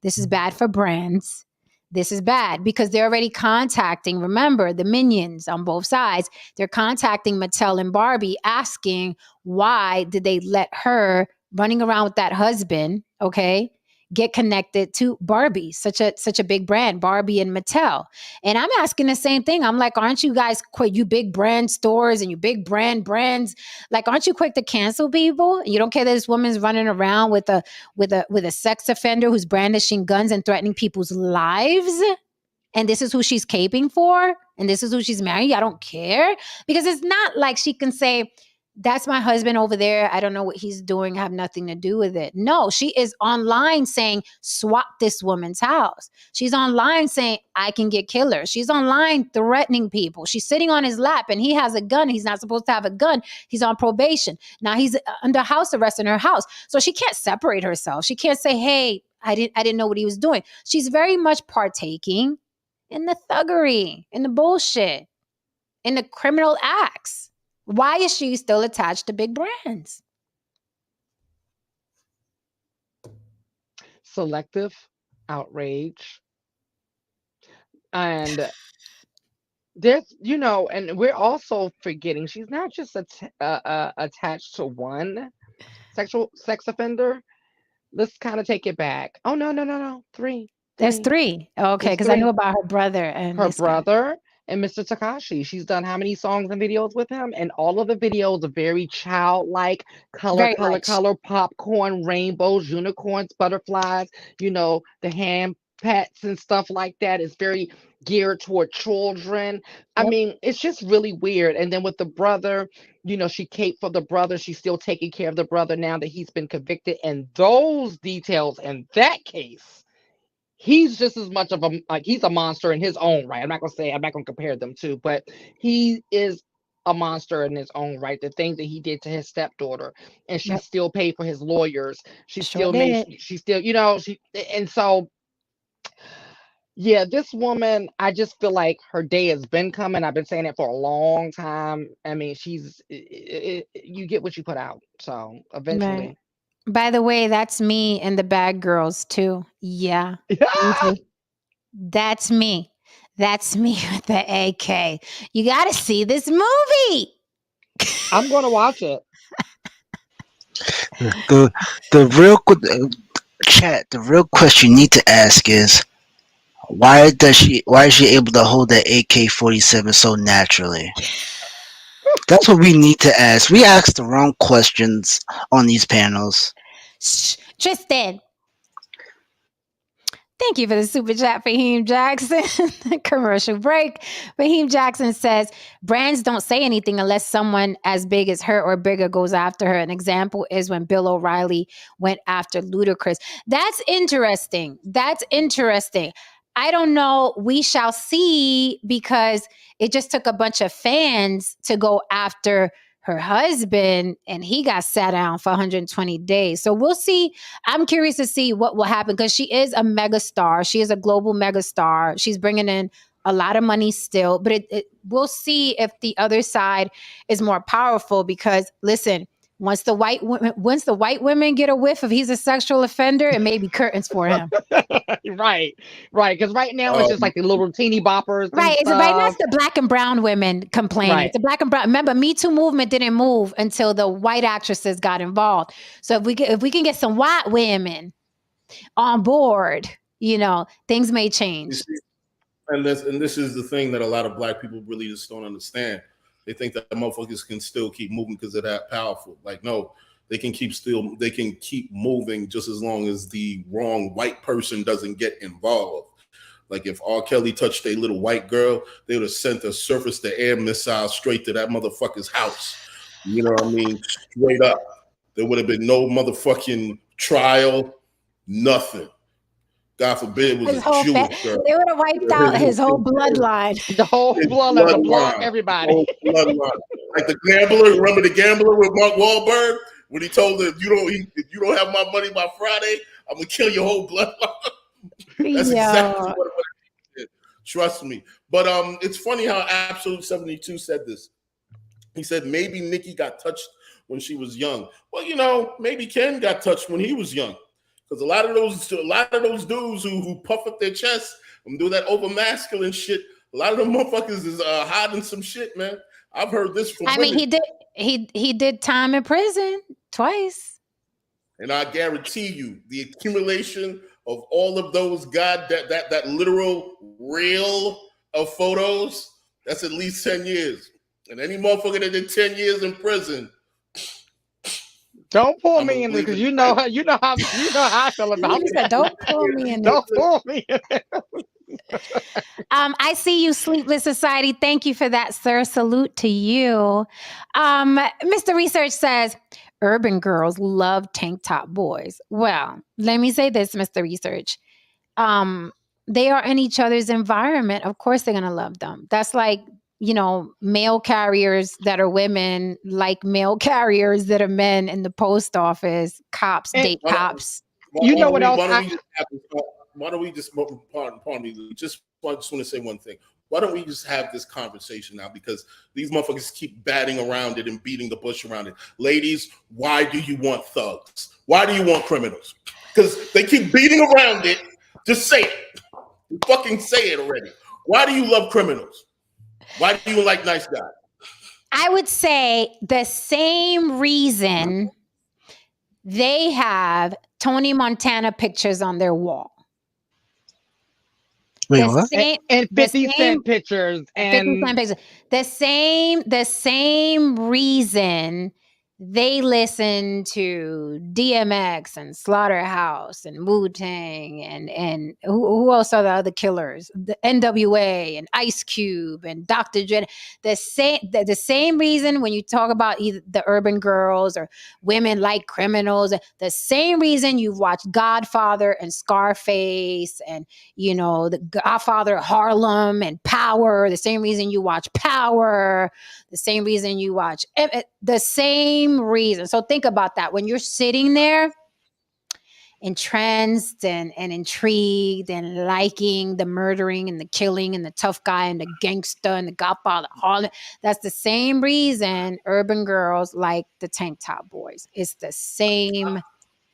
A: This is bad for brands. This is bad, because they're already contacting, remember, the minions on both sides. They're contacting Mattel and Barbie asking, why did they let her running around with that husband, okay, get connected to Barbie, such a big brand, Barbie and Mattel. And I'm asking the same thing. I'm like, aren't you guys quick, you big brand stores and you big brands, like, aren't you quick to cancel people? You don't care that this woman's running around with a sex offender who's brandishing guns and threatening people's lives? And this is who she's caping for? And this is who she's marrying? I don't care. Because it's not like she can say, that's my husband over there. I don't know what he's doing. I have nothing to do with it. No, she is online saying, swap this woman's house. She's online saying, I can get killers. She's online threatening people. She's sitting on his lap and he has a gun. He's not supposed to have a gun. He's on probation. Now he's under house arrest in her house. So she can't separate herself. She can't say, hey, I didn't know what he was doing. She's very much partaking in the thuggery, in the bullshit, in the criminal acts. Why is she still attached to big brands?
B: Selective outrage. And there's, and we're also forgetting she's not just attached to one sex offender. Let's kind of take it back. Oh, no. Three.
A: There's three. Okay, because I knew about her brother and
B: her brother. And Mr. Tekashi, she's done how many songs and videos with him? And all of the videos are very childlike, color, popcorn, rainbows, unicorns, butterflies, the hand pets and stuff like that. It's very geared toward children. I mean, it's just really weird. And then with the brother, she caped for the brother. She's still taking care of the brother now that he's been convicted. And those details in that case, he's just as much of he's a monster in his own right. I'm not gonna compare them two, but he is a monster in his own right. The things that he did to his stepdaughter, and she still paid for his lawyers. And so, yeah, this woman, I just feel like her day has been coming. I've been saying it for a long time. I mean, you get what you put out. So eventually.
A: Right. By the way, that's me and the Bad Girls too. Yeah. That's me. That's me with the AK. You got to see this movie.
B: I'm gonna watch it.
H: The real chat. The real question you need to ask is why is she able to hold that AK-47 so naturally? That's what we need to ask. We ask the wrong questions on these panels.
A: Shh, Tristan. Thank you for the super chat, Fahim Jackson. Commercial break. Fahim Jackson says, brands don't say anything unless someone as big as her or bigger goes after her. An example is when Bill O'Reilly went after Ludacris. That's interesting. I don't know. We shall see, because it just took a bunch of fans to go after her husband, and he got sat down for 120 days. So we'll see. I'm curious to see what will happen, because she is a megastar. She is a global megastar. She's bringing in a lot of money still, but we'll see if the other side is more powerful, because listen, once the white women get a whiff of he's a sexual offender, it may be curtains for him.
B: Right. Because right now it's just like the little teeny boppers.
A: Right. That's the black and brown women complaining.
B: Right.
A: The black and brown. Remember, Me Too movement didn't move until the white actresses got involved. So if we can get some white women on board, things may change.
C: And this is the thing that a lot of black people really just don't understand. They think that motherfuckers can still keep moving because they're that powerful. Like, no, they can keep moving just as long as the wrong white person doesn't get involved. Like, if R. Kelly touched a little white girl, they would have sent a surface-to-air missile straight to that motherfucker's house. You know what I mean? Straight up. There would have been no motherfucking trial, nothing. God forbid it was a Jewish girl.
A: They would have wiped out his whole bloodline.
B: The whole bloodline, blood everybody.
C: Bloodline. Like the Gambler. Remember the Gambler with Mark Wahlberg? When he told her, if you don't have my money by Friday, I'm going to kill your whole bloodline. That's exactly what it did. Trust me. But it's funny how Absolute 72 said this. He said maybe Nicki got touched when she was young. Well, maybe Ken got touched when he was young. Because a lot of those dudes who puff up their chest and do that over masculine shit, a lot of them motherfuckers is hiding some shit, man. I've heard this from women.
A: He did time in prison twice.
C: And I guarantee you, the accumulation of all of those that literal reel of photos, that's at least 10 years. And any motherfucker that did 10 years in prison.
B: Don't pull me in this, because you know how I feel about it.
A: Don't pull me in.
B: Don't pull me in.
A: I see you, Sleepless Society. Thank you for that, sir. Salute to you. Mr. Research says urban girls love tank top boys. Well, let me say this, Mr. Research. They are in each other's environment. Of course, they're gonna love them. That's like, mail carriers that are women, like mail carriers that are men in the post office. Cops date cops.
B: You know what else?
C: Why don't we just, pardon me, just want to say one thing. Why don't we just have this conversation now? Because these motherfuckers keep batting around it and beating the bush around it. Ladies, why do you want thugs? Why do you want criminals? Because they keep beating around it. Just say it. You fucking say it already. Why do you love criminals? Why do you like nice guys?
A: I would say the same reason they have Tony Montana pictures on their wall.
H: Wait, what?
B: And 50 Cent pictures. And
A: 50 Cent pictures. The same reason they listen to DMX and Slaughterhouse and Wu-Tang and who else are the other killers? The NWA and Ice Cube and Dr. Dre. The same reason when you talk about either the urban girls or women like criminals, the same reason you've watched Godfather and Scarface and, the Godfather Harlem and Power, the same reason you watch Power, the same reason you watch the same reason. So think about that. When you're sitting there entranced and intrigued and liking the murdering and the killing and the tough guy and the gangster and the Godfather, that's the same reason urban girls like the tank top boys. It's the same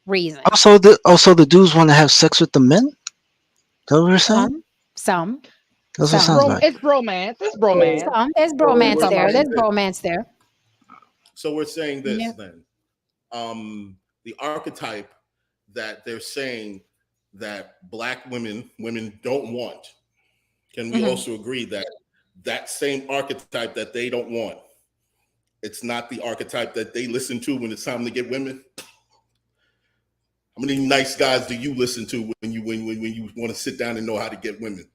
A: reason.
H: Also, the dudes want to have sex with the men? That's what you're saying?
A: Some.
H: That's what it sounds like.
B: It's bromance. It's bromance.
A: There's bromance there. There's bromance there.
C: So we're saying this
A: Yeah.
C: then. The archetype that they're saying that Black women don't want. Can we
A: Mhm.
C: also agree that that same archetype that they don't want, it's not the archetype that they listen to when it's time to get women? How many nice guys do you listen to when you want to sit down and know how to get women?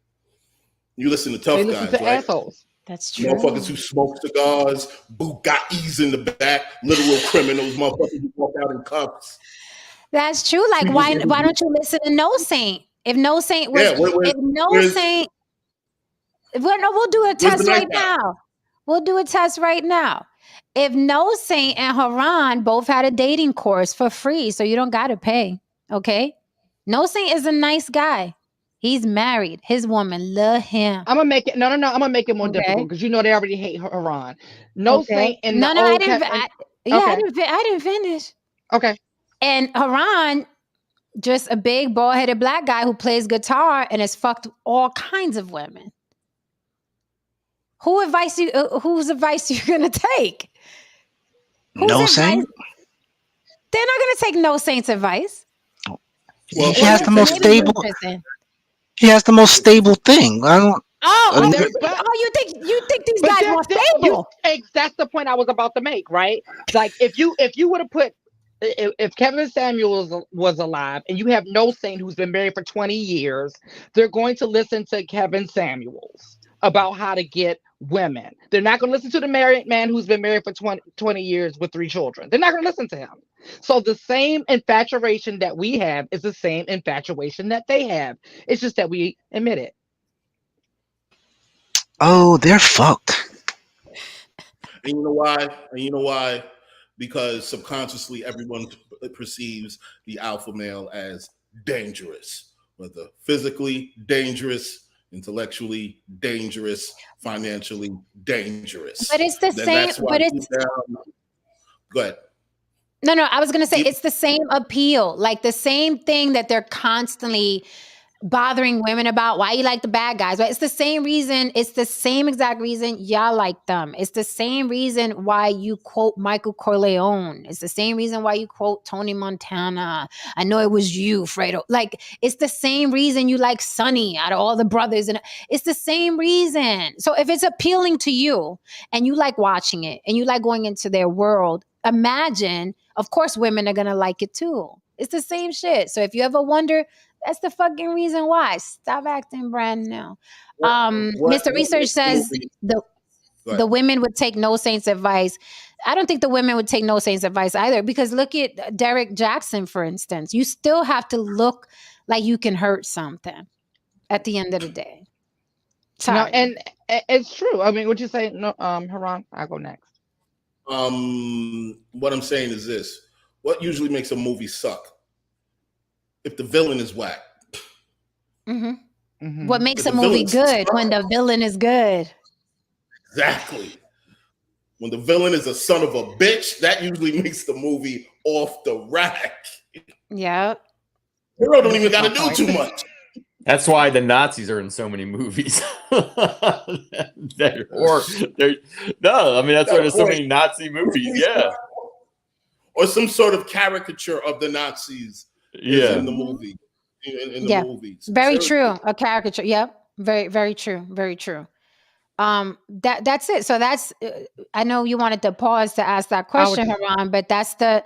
C: You listen to
B: They
C: tough
B: listen
C: guys,
B: to
C: right?
B: assholes.
A: That's true.
C: Motherfuckers who smoke cigars, Bugattis in the back, literal criminals, motherfuckers who walk out in cuffs.
A: That's true. Like, why don't you listen to No Saint? If No Saint was,
C: Yeah,
A: if No
C: where's-
A: Saint, we'll do a
C: Where's
A: test
C: the nice
A: right
C: guy?
A: now. We'll do a test right now. If No Saint and Haran both had a dating course for free, so you don't got to pay, okay? No Saint is a nice guy. He's married. His woman love him.
B: I'm gonna make it. No. I'm gonna make it more
A: Okay.
B: difficult because you know they already hate Haran. No
A: Okay.
B: Saint in
A: No,
B: the
A: I
B: old.
A: didn't.
B: Cap-
A: I
B: okay.
A: didn't finish.
B: Okay.
A: And Haran, just a big bald-headed Black guy who plays guitar and has fucked all kinds of women. Whose advice you gonna take? Whose
H: No
A: advice?
H: Saint.
A: They're not gonna take No Saint's advice.
C: Well,
H: He has the most
A: Maybe
H: stable.
A: listen.
H: He has the most stable thing. I don't.
A: Oh,
B: But-
A: you think these
B: But
A: guys
B: that-
A: more
B: that-
A: stable?
B: that's the point I was about to make, right? Like if you would have put if Kevin Samuels was alive and you have No Saint who's been married for 20 years, they're going to listen to Kevin Samuels about how to get women. They're not going to listen to the married man who's been married for 20 years with 3 children. They're not going to listen to him. So the same infatuation that we have is the same infatuation that they have. It's just that we admit it.
H: Oh, they're fucked.
C: And you know why? Because subconsciously everyone perceives the alpha male as dangerous, whether physically dangerous, intellectually dangerous, financially dangerous.
A: But it's the
C: Then
A: same.
C: that's why
A: But it's
C: go ahead.
A: no. I was gonna say it's the same appeal, like the same thing that they're constantly bothering women about. Why you like the bad guys? Right? It's the same reason. It's the same exact reason y'all like them. It's the same reason why you quote Michael Corleone. It's the same reason why you quote Tony Montana. I know it was you, Fredo. Like it's the same reason you like Sonny out of all the brothers, and it's the same reason. So if it's appealing to you and you like watching it and you like going into their world, imagine, of course, women are gonna like it too. It's the same shit. So if you ever wonder, that's the fucking reason why. Stop acting brand new. Mr. Research says the women would take No Saint's advice. I don't think the women would take No Saint's advice either, because look at Derek Jackson, for instance. You still have to look like you can hurt something at the end of the day.
B: No,
A: Sorry.
B: and it's true. I mean, would you say no, Haran? I'll go next.
C: What I'm saying is this: what usually makes a movie suck? If the villain is whack.
A: What makes
C: But
A: a
C: the
A: movie
C: villain's
A: good?
C: smart.
A: When the villain is good.
C: Exactly. When the villain is a son of a bitch, that usually makes the movie off the rack.
A: Yep.
C: Hero don't even got to do too much.
D: That's why the Nazis are in so many movies. No, I mean that's why there's so many Nazi movies. Yeah,
C: Or some sort of caricature of the Nazis is in the movie. In the movies.
A: Very true. A caricature. Yep. Very, very true. Very true. That's it. So that's. I know you wanted to pause to ask that question, Haran, but that's the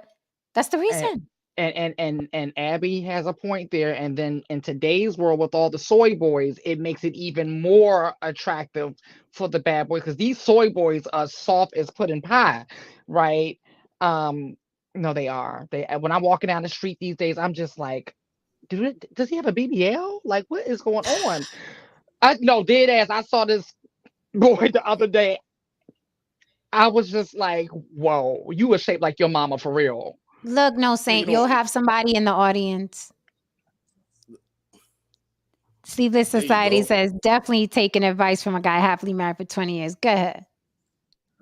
A: reason.
B: And Abby has a point there. And then in today's world, with all the soy boys, it makes it even more attractive for the bad boys, because these soy boys are soft as pudding pie, right? No, they are. When I'm walking down the street these days, I'm just like, does he have a BBL? Like, what is going on? Dead ass. I saw this boy the other day. I was just like, whoa, you were shaped like your mama for real.
A: Look, No Saint, you'll have somebody in the audience. Sleeveless Society says definitely taking advice from a guy happily married for 20 years. Go ahead.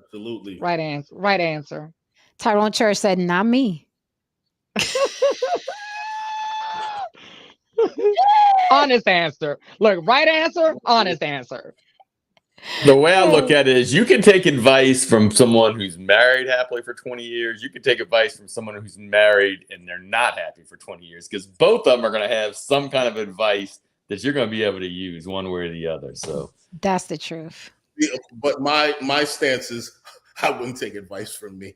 C: Absolutely.
B: Right answer.
A: Tyrone Church said, not me.
B: Honest answer. Look, right answer, honest answer.
D: The way I look at it is you can take advice from someone who's married happily for 20 years. You can take advice from someone who's married and they're not happy for 20 years because both of them are going to have some kind of advice that you're going to be able to use one way or the other. So
A: That's the truth.
C: Yeah, but my stance is I wouldn't take advice from me.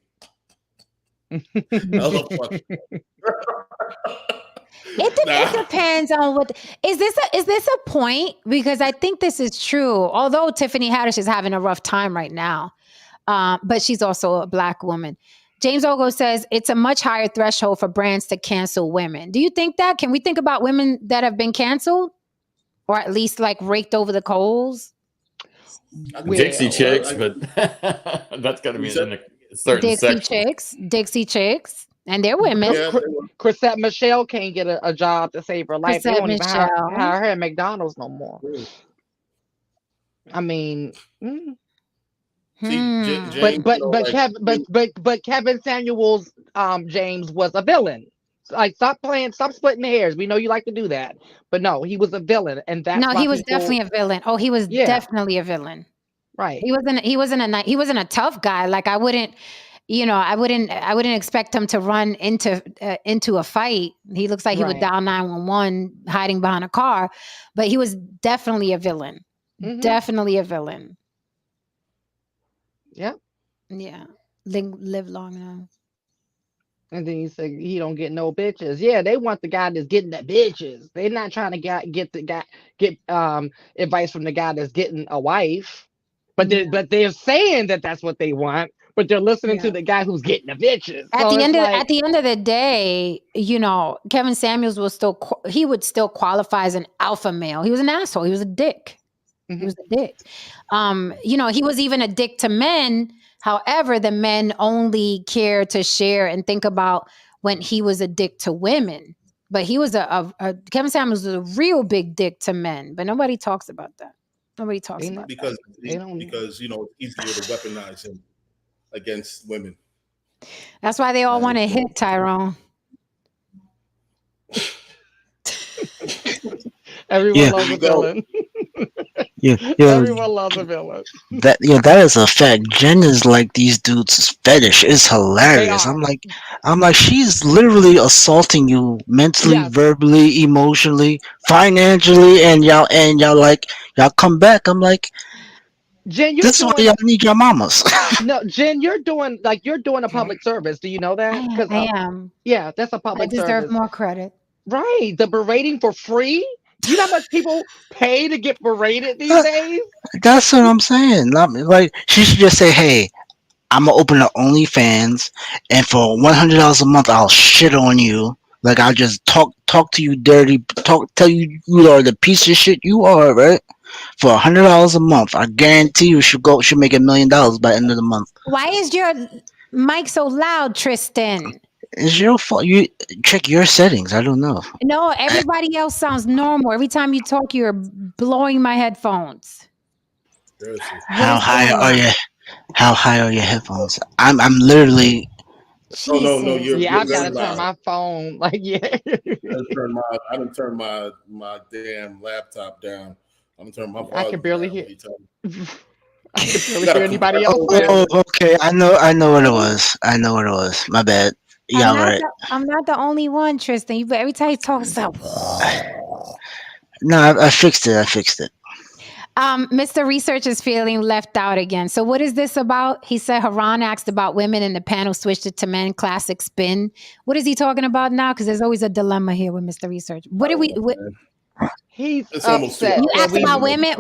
C: Hello, fuck.
A: It depends on what is this a point? Because I think this is true. Although Tiffany Haddish is having a rough time right now, but she's also a Black woman. James Ogo says it's a much higher threshold for brands to cancel women. Do you think that? Can we think about women that have been canceled, or at least like raked over the coals?
D: Dixie Chicks, but that's got to be in a certain section.
A: Dixie Chicks, and they're women.
C: Yeah,
B: Chrisette Michelle can't get a job to save her life. They
A: Chrisette
B: don't even
A: Michelle.
B: hire her at McDonald's no more. I mean,
C: See,
A: Hmm.
C: James,
B: but Kevin Samuels, James was a villain. Like, stop splitting hairs. We know you like to do that, but no, he was a villain, and that's
A: No,
B: why
A: he was
B: people-
A: definitely a villain. Oh, he was
B: Yeah.
A: definitely a villain.
B: right.
A: He wasn't a tough guy. Like I wouldn't expect him to run into a fight. He looks like he would
B: Right.
A: dial 911 hiding behind a car, but he was definitely a villain.
B: Mhm.
A: Definitely a villain.
B: Yep.
A: Yeah. Live long enough.
B: And then you say he don't get no bitches. Yeah, they want the guy that's getting the bitches. They're not trying to get advice from the guy that's getting a wife. But they're saying that that's what they want. But they're listening to the guy who's getting the bitches.
A: At
B: So
A: the
B: it's
A: end of
B: like-
A: at the end of the day, Kevin Samuels would still qualify as an alpha male. He was an asshole. He was a dick.
B: Mhm.
A: He was a dick. He was even a dick to men. However, the men only care to share and think about when he was a dick to women. But he was Kevin Samuels was a real big dick to men. But nobody talks about that. Nobody talks about that.
C: because
B: They don't-
C: it's easier to weaponize him against women.
A: That's why they all want to hit Tyrone.
B: Everyone
H: Yeah.
B: loves a villain.
H: Yeah,
B: Everyone loves a villain.
H: that is a fact. Jen is like these dudes' fetish. It's hilarious.
B: are.
H: I'm like, she's literally assaulting you mentally,
B: Yes.
H: verbally, emotionally, financially, and y'all come back. I'm like,
B: Jen, you're
H: this is why
B: doing
H: y'all need your mamas.
B: no, Jen, you're doing a public service. Do you know that?
A: I am.
B: Yeah, that's a
A: I
B: public
A: deserve
B: service.
A: more credit.
B: Right. The berating for free? You know how much people pay to get berated these days?
H: That's what I'm saying. Like, she should just say, "Hey, I'm gonna open up OnlyFans, and for $100 a month, I'll shit on you. Like, I'll just talk to you dirty, tell you you are the piece of shit you are, right? For $100 a month, I guarantee you should make $1 million by the end of the month.
A: Why is your mic so loud, Tristan?
H: It's your fault. You check your settings. I don't know.
A: No, everybody else sounds normal. Every time you talk, you're blowing my headphones.
C: Seriously.
H: How
A: is
H: high
A: going
H: are
A: on?
H: your headphones? I'm literally.
C: Oh no,
A: Jesus.
C: you're
B: I've
C: very
B: got to turn
C: loud.
B: my phone. Like, yeah.
C: I done turned my damn laptop down. I'm gonna turn my volume
B: I can barely
C: down
B: hear.
C: every time.
B: I can barely
C: gotta
B: hear anybody
C: compare-
B: else.
H: Oh, okay. I know what it was. My bad. Yeah, right.
A: I'm not the only one, Tristan. But every time you talk, it's like,
H: No, I fixed it.
A: Mr. Research is feeling left out again. So what is this about? He said Haran asked about women and the panel switched it to men. Classic spin. What is he talking about now? Because there's always a dilemma here with Mr. Research. What did we?
B: He's
C: It's almost
B: upset.
A: You
C: Yeah,
A: asked
C: we-
A: about women.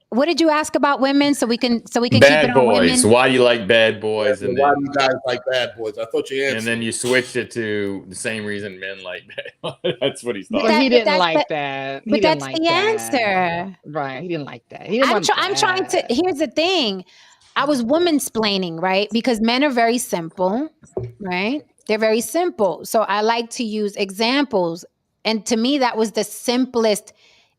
A: What did you ask about women? So we can keep it
D: Bad
A: on
D: boys.
A: women.
D: Why do you like bad boys?
C: Why
D: And
C: do
D: then,
C: you guys like bad boys? I thought you answered.
D: and then you switched it to the same reason men like bad. That's what he's
A: But
D: talking.
B: But he
A: that-
B: didn't
A: that's
B: like
A: the-
B: that. He
A: But
B: didn't
A: that's
B: like
A: the
B: that.
A: answer.
B: Right. He didn't like that. He didn't want
A: I'm trying to.
B: that.
A: Here's the thing. I was woman-splaining, right? Because men are very simple, right? They're very simple. So I like to use examples. And to me, that was the simplest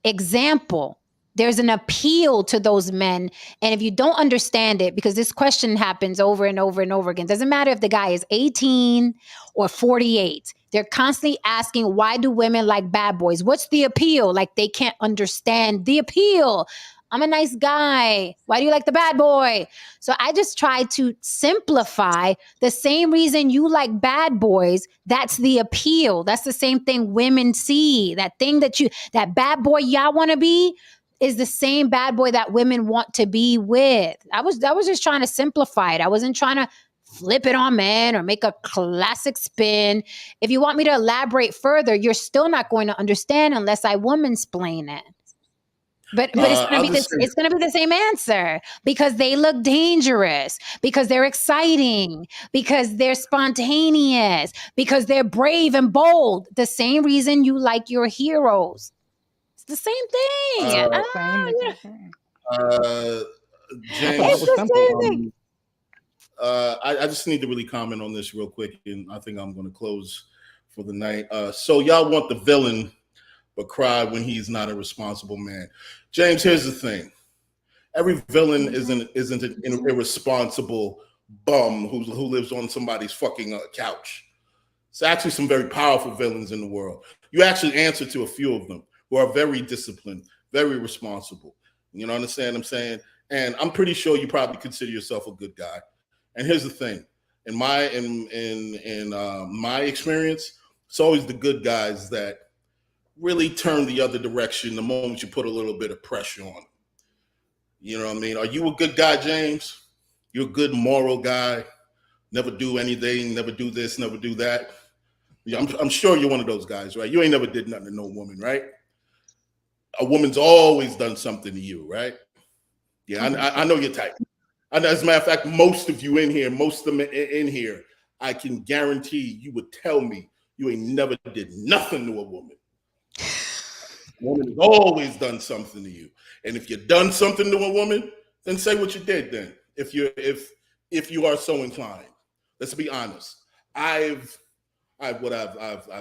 A: example. There's an appeal to those men. And if you don't understand it, because this question happens over and over and over again, doesn't matter if the guy is 18 or 48. They're constantly asking, why do women like bad boys? What's the appeal? Like they can't understand the appeal I'm a nice guy. Why do you like the bad boy? So I just try to simplify the same reason you like bad boys. That's the appeal. That's the same thing women see. That thing that bad boy y'all want to be is the same bad boy that women want to be with. I was just trying to simplify it. I wasn't trying to flip it on men or make a classic spin. If you want me to elaborate further, you're still not going to understand unless I woman-splain it. But it's gonna be the same answer, because they look dangerous, because they're exciting, because they're spontaneous, because they're brave and bold. The same reason you like your heroes. It's the same thing.
C: James,
A: It's the same thing.
C: I just need to really comment on this real quick, and I think I'm going to close for the night. So y'all want the villain, but cry when he's not a responsible man. James, here's the thing: every villain isn't an irresponsible bum who lives on somebody's fucking couch. It's actually some very powerful villains in the world. You actually answer to a few of them who are very disciplined, very responsible. You know, understand what I'm saying? And I'm pretty sure you probably consider yourself a good guy. And here's the thing: in my experience, it's always the good guys that really turn the other direction the moment you put a little bit of pressure on them. You know what I mean? Are you a good guy, James? You're a good moral guy. Never do anything. Never do this. Never do that. Yeah, I'm sure you're one of those guys, right? You ain't never did nothing to no woman, right? A woman's always done something to you, right? Yeah, I know your type. And as a matter of fact, most of you in here, most of them in here, I can guarantee you would tell me you ain't never did nothing to a woman. A woman has always done something to you. And if you've done something to a woman, then say what you did then. If you are so inclined. Let's be honest. I've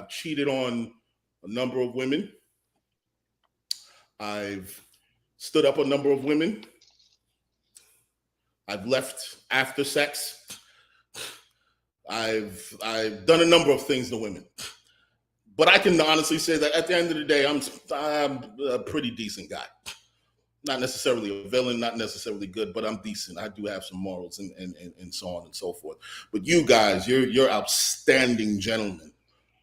C: cheated on a number of women. I've stood up a number of women. I've left after sex. I've done a number of things to women. But I can honestly say that at the end of the day, I'm a pretty decent guy. Not necessarily a villain, not necessarily good, but I'm decent. I do have some morals and so on and so forth. But you guys, you're outstanding gentlemen.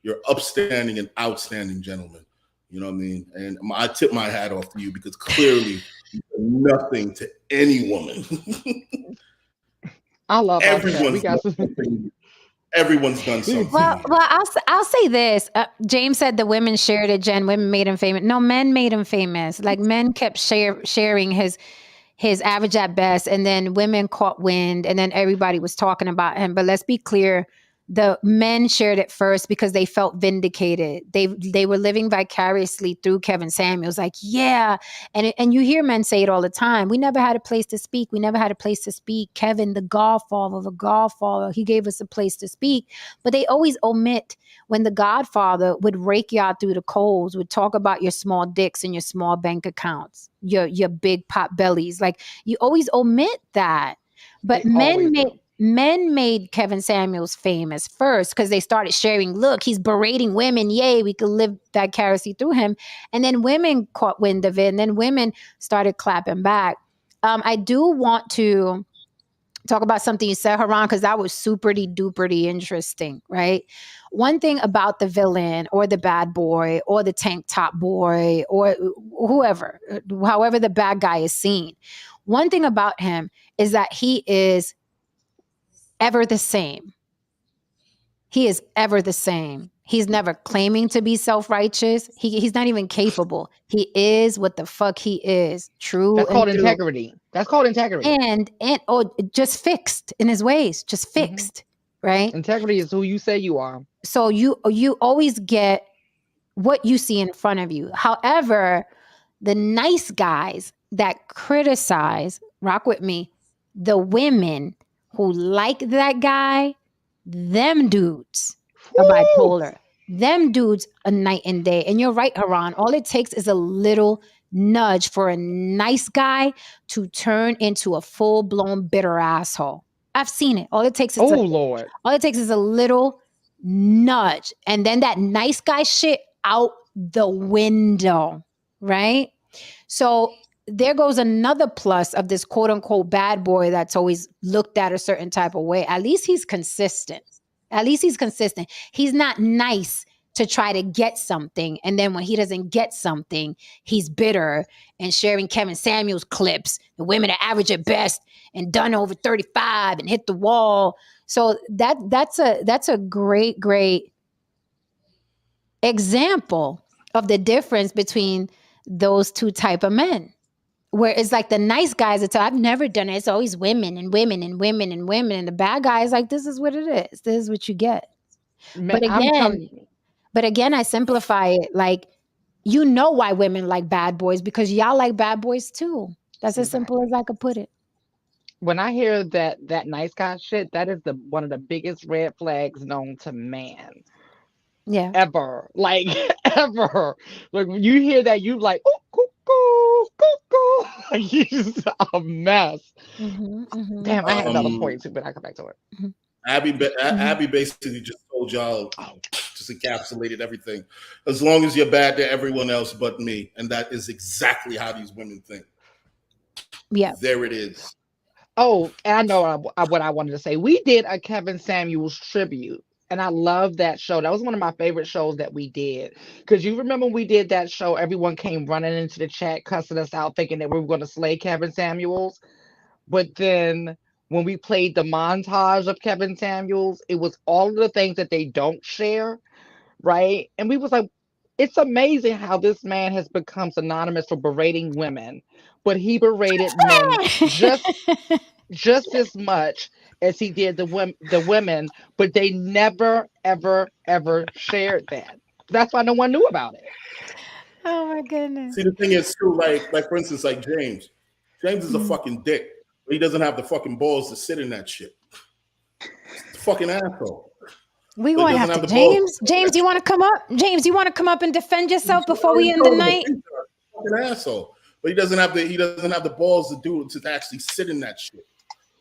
C: You're upstanding and outstanding gentlemen. You know what I mean? And I tip my hat off to you, because clearly you're nothing to any woman.
B: I love
C: everyone's done something.
A: Well, I'll say this. James said the women shared it, Jen. Women made him famous. No, men made him famous. Like, men kept sharing his average at best, and then women caught wind, and then everybody was talking about him. But let's be clear. The men shared it first because they felt vindicated. They were living vicariously through Kevin Samuels. Like, yeah. And you hear men say it all the time. We never had a place to speak. We never had a place to speak. Kevin, the Godfather, he gave us a place to speak. But they always omit when the Godfather would rake y'all through the coals, would talk about your small dicks and your small bank accounts, your big pot bellies. Like, you always omit that. But men made Kevin Samuels famous first because they started sharing, look, he's berating women. Yay, we could live vicariously through him. And then women caught wind of it, and then women started clapping back. I do want to talk about something you said, Haran, because that was super-duper interesting, right? One thing about the villain or the bad boy or the tank top boy or whoever, however the bad guy is seen, one thing about him is that he is ever the same. He is ever the same. He's never claiming to be self-righteous. He's not even capable. He is what the fuck he is. True.
B: That's called integrity. That's called integrity.
A: And just fixed in his ways. Just fixed. Right?
B: Integrity is who you say you are.
A: So you always get what you see in front of you. However, the nice guys that criticize, rock with me, the women who like that guy, them dudes are bipolar. Them dudes are night and day. And you're right, Haran. All it takes is a little nudge for a nice guy to turn into a full-blown bitter asshole. I've seen it. All it takes is a little nudge. And then that nice guy shit out the window, right? So there goes another plus of this quote unquote bad boy that's always looked at a certain type of way. At least he's consistent. He's not nice to try to get something. And then when he doesn't get something, he's bitter and sharing Kevin Samuels clips. The women are average at best and done over 35 and hit the wall. So that's a great example of the difference between those two type of men. Where it's like the nice guys, I've never done it. It's always women and women and women and women. And the bad guy is like, this is what it is. This is what you get.
B: Man, I'm telling you.
A: But again, I simplify it. Like, you know why women like bad boys, because y'all like bad boys too. That's as simple as I could put it.
B: When I hear that nice guy shit, that is one of the biggest red flags known to man.
A: Yeah.
B: Ever. Like, ever. Like, when you hear that, you like, oh, cuckoo, cuckoo. Like, he's a mess. Damn, I had another point too, but I'll come back to it.
C: Abby basically just told y'all, just encapsulated everything. As long as you're bad to everyone else but me. And that is exactly how these women think.
A: Yeah.
C: There it is.
B: Oh, and I know what I wanted to say. We did a Kevin Samuels tribute. And I love that show. That was one of my favorite shows that we did. Because you remember we did that show, everyone came running into the chat, cussing us out, thinking that we were going to slay Kevin Samuels. But then when we played the montage of Kevin Samuels, it was all of the things that they don't share, right? And we was like, it's amazing how this man has become synonymous for berating women, but he berated men just as much as he did the women, but they never, ever, ever shared that. That's why no one knew about it.
A: Oh my goodness.
C: See, the thing is too, like for instance, like James. James is a fucking dick, but he doesn't have the fucking balls to sit in that shit. He's a fucking asshole.
A: We won't have to. James, do you want to come up? James, you want to come up and defend yourself before we end the night?
C: Fucking asshole. But he doesn't have the balls to actually sit in that shit.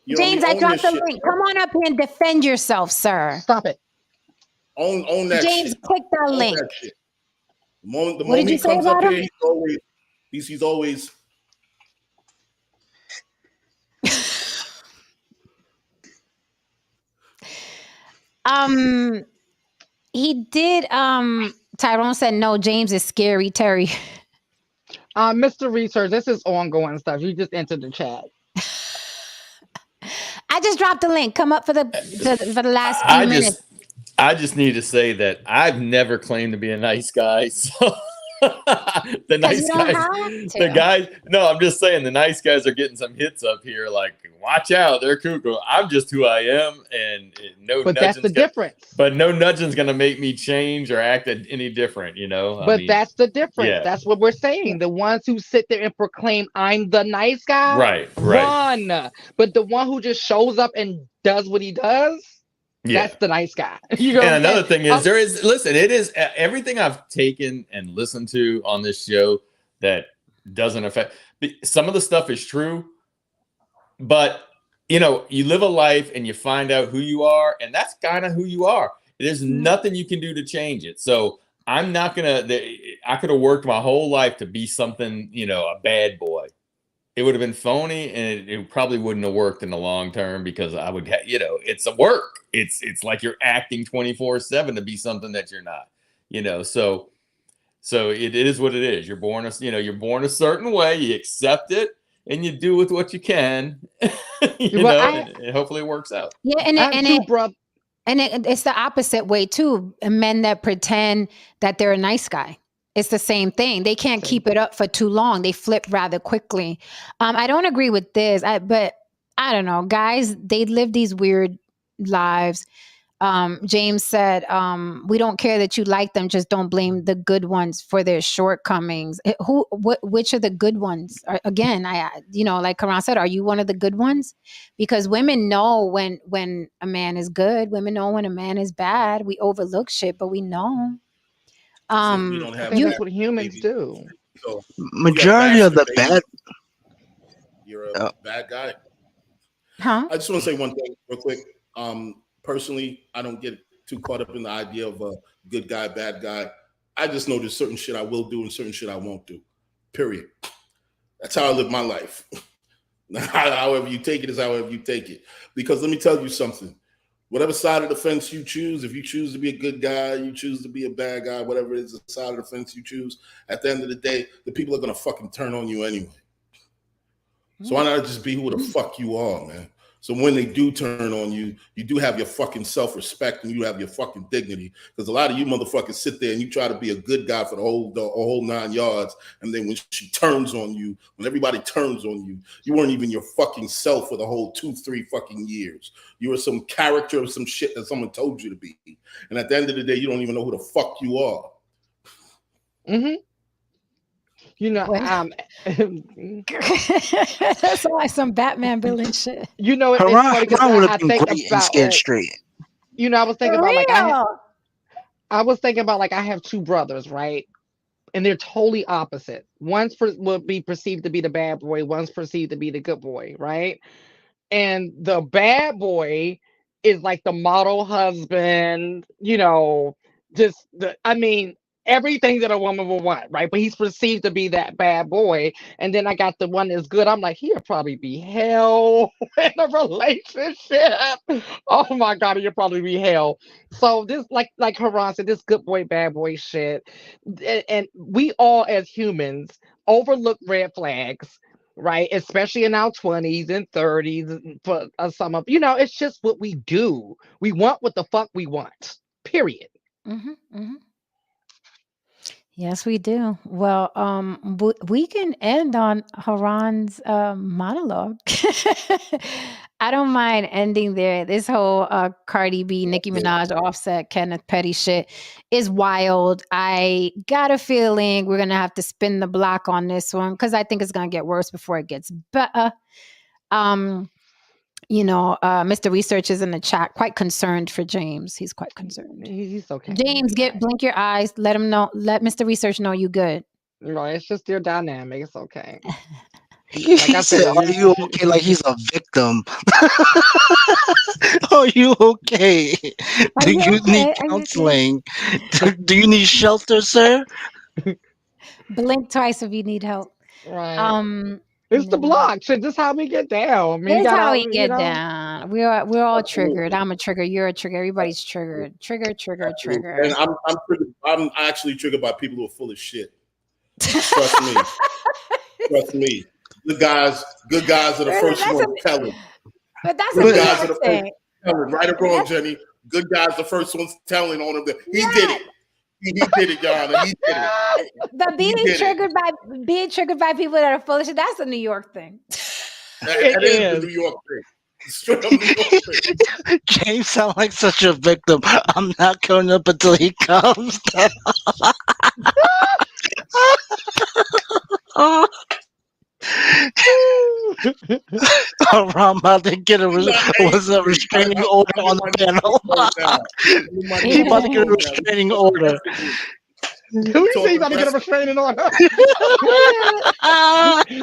C: You know,
A: James, I dropped the link. Come on up here and defend yourself, sir.
B: Stop it.
C: Own that
A: James,
C: shit.
A: click that link.
C: That shit. The moment he comes up here, he's always
A: he did Tyrone said no, James is scary, Terry.
B: Mr. Research, this is ongoing stuff. You just entered the chat.
A: I just dropped the link. Come up for the last few minutes.
D: I just need to say that I've never claimed to be a nice guy. So the nice guys, no, I'm just saying the nice guys are getting some hits up here. Like, watch out, they're cuckoo. I'm just who I am, and
B: but that's the difference.
D: But no nudging's gonna make me change or act any different, you know.
B: But that's the difference. Yeah. That's what we're saying. The ones who sit there and proclaim I'm the nice guy,
D: right.
B: But the one who just shows up and does what he does. Yeah. That's the nice guy. You know,
D: and another thing is it is everything I've taken and listened to on this show that doesn't affect some of the stuff is true, but you know, you live a life and you find out who you are, and that's kind of who you are. There's nothing you can do to change it. So I'm not gonna. I could have worked my whole life to be something, you know, a bad boy. It would have been phony, and it probably wouldn't have worked in the long term because I would, you know, it's a work. It's like you're acting 24/7 to be something that you're not, you know. So it is what it is. You're born a certain way. You accept it, and you do with what you can, and hopefully it works out.
A: Yeah, it's the opposite way too. Men that pretend that they're a nice guy. It's the same thing. They can't keep it up for too long. They flip rather quickly. I don't agree with this, but I don't know. Guys, they live these weird lives. James said, we don't care that you like them. Just don't blame the good ones for their shortcomings. Which are the good ones? Again, like Karan said, are you one of the good ones? Because women know when a man is good. Women know when a man is bad. We overlook shit, but we know.
B: That's what humans do.
C: So
H: majority of the bad.
C: You're a bad guy.
A: Huh?
C: I just want to say one thing real quick. Personally, I don't get too caught up in the idea of a good guy, bad guy. I just know there's certain shit I will do and certain shit I won't do. Period. That's how I live my life. However you take it is however you take it. Because let me tell you something. Whatever side of the fence you choose, if you choose to be a good guy, you choose to be a bad guy, whatever it is, the side of the fence you choose, at the end of the day, the people are going to fucking turn on you anyway. So why not just be who the fuck you are, man? So when they do turn on you, you do have your fucking self-respect and you have your fucking dignity. Because a lot of you motherfuckers sit there and you try to be a good guy for the whole 9 yards. And then when she turns on you, when everybody turns on you, you weren't even your fucking self for the whole 2-3 fucking years. You were some character of some shit that someone told you to be. And at the end of the day, you don't even know who the fuck you are.
B: Mm-hmm. You know,
A: that's like some Batman villain shit.
B: You know, it's funny because I think about
H: Scared Straight.
B: You know, I was thinking
A: For
B: about
A: real?
B: I was thinking about like I have two brothers, right? And they're totally opposite. One's will be perceived to be the bad boy, one's perceived to be the good boy, right? And the bad boy is like the model husband, you know, just everything that a woman will want, right? But he's perceived to be that bad boy. And then I got the one that's good. I'm like, he'll probably be hell in a relationship. Oh my God, he'll probably be hell. So this, like Haran said, this good boy, bad boy shit. And we all as humans overlook red flags, right? Especially in our 20s and 30s. For some of, it's just what we do. We want what the fuck we want, period.
A: Mm-hmm, mm-hmm. Yes, we do. Well, we can end on Haran's monologue. I don't mind ending there. This whole Cardi B, Nicki Minaj, Offset, Kenneth Petty shit is wild. I got a feeling we're gonna have to spin the block on this one because I think it's gonna get worse before it gets better. Mr. Research is in the chat, quite concerned for James. He's quite concerned.
B: He's okay.
A: James, blink your eyes. Let him know. Let Mr. Research know you good.
B: No, it's just their dynamic. It's okay.
H: He said, "Are you okay?" Like he's a victim. Are you okay? Do you need counseling? Do you need shelter, sir?
A: Blink twice if you need help.
B: Right. It's the block. Shit, this is how we get down.
A: This is how we get down. We're all triggered. I'm a trigger. You're a trigger. Everybody's triggered. Trigger.
C: And I'm triggered. I'm actually triggered by people who are full of shit. Trust me. Trust me. Good guys are the first ones telling.
A: But that's good
C: guys are the first ones telling. Right or wrong, Jenny? Good guys are the first ones telling on him that he did it. He did it, Your Honor. He did it.
A: But being triggered by people that are full of shit, that's a New York thing.
C: That is the New York thing. Straight up New York thing.
H: James sounds like such a victim. I'm not going up until he comes. I'm about to get a restraining order on the panel. He's about to get a restraining order.
B: Who you say you about to get a restraining order?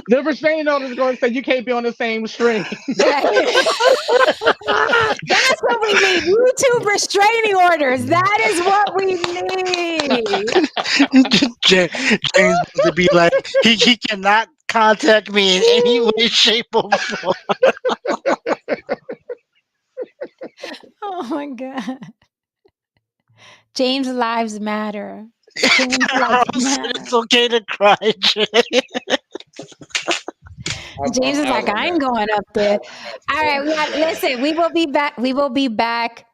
B: The restraining order is going to say you can't be on the same string.
A: That's what we need. YouTube restraining orders. That is what we need.
H: James to be like, he cannot contact me in any way, shape, or form.
A: Oh my God. James' lives matter.
H: It's okay to cry, Jay.
A: James is like, I ain't going up there. All right, listen, we will be back. We will be back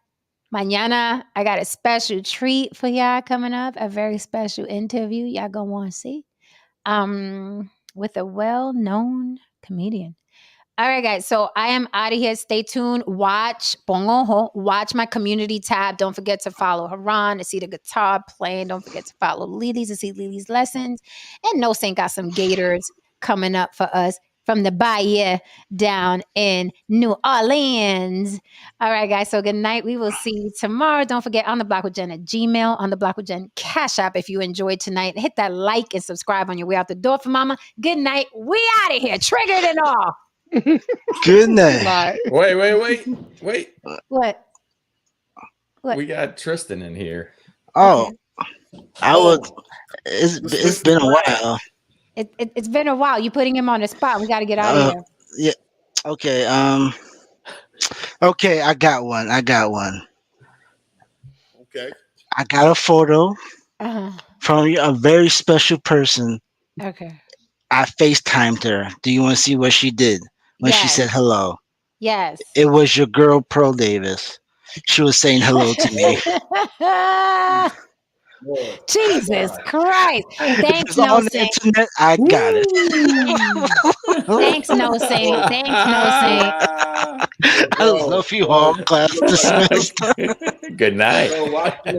A: mañana. I got a special treat for y'all coming up, a very special interview y'all gonna want to see with a well-known comedian. All right, guys. So I am out of here. Stay tuned. Watch my community tab. Don't forget to follow Haran to see the guitar playing. Don't forget to follow Lily's to see Lily's lessons. And No Saint got some gators coming up for us from the Bahia down in New Orleans. All right, guys. So good night. We will see you tomorrow. Don't forget On the Block with Jen at Gmail, On the Block with Jen Cash App. If you enjoyed tonight, hit that like and subscribe on your way out the door for mama. Good night. We out of here. Triggered and all.
H: Good night.
D: Wait.
A: What?
D: We got Tristan in here.
H: Oh, it's been a while.
A: It's been a while. You putting him on the spot. We got to get out of
H: Uh,
A: here.
H: yeah. Okay. Okay. I got one.
C: Okay.
H: I got a photo
A: Uh-huh.
H: from a very special person.
A: Okay.
H: I FaceTimed her. Do you want to see what she did when she said
A: Yes.
H: hello?
A: Yes.
H: It was your girl, Pearl Davis. She was saying hello to me.
C: Lord.
A: Jesus Christ.
H: If
A: Thanks,
H: it's on
A: No
H: the
A: Saint.
H: internet, I got it.
A: Thanks, No Saint. Thanks, No Saint.
H: I love you all. Class dismissed.
D: Good night.
C: Yo, why she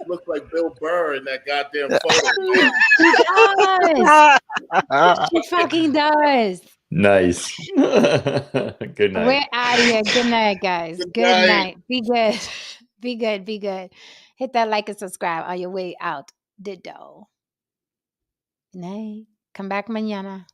C: look like Bill Burr in that goddamn photo, man?
A: She does. She fucking does.
D: Nice. Good night.
A: We're out of here. Good night, guys. Good night. Be good. Be good. Be good. Hit that like and subscribe on your way out. Ditto. Good night. Come back mañana.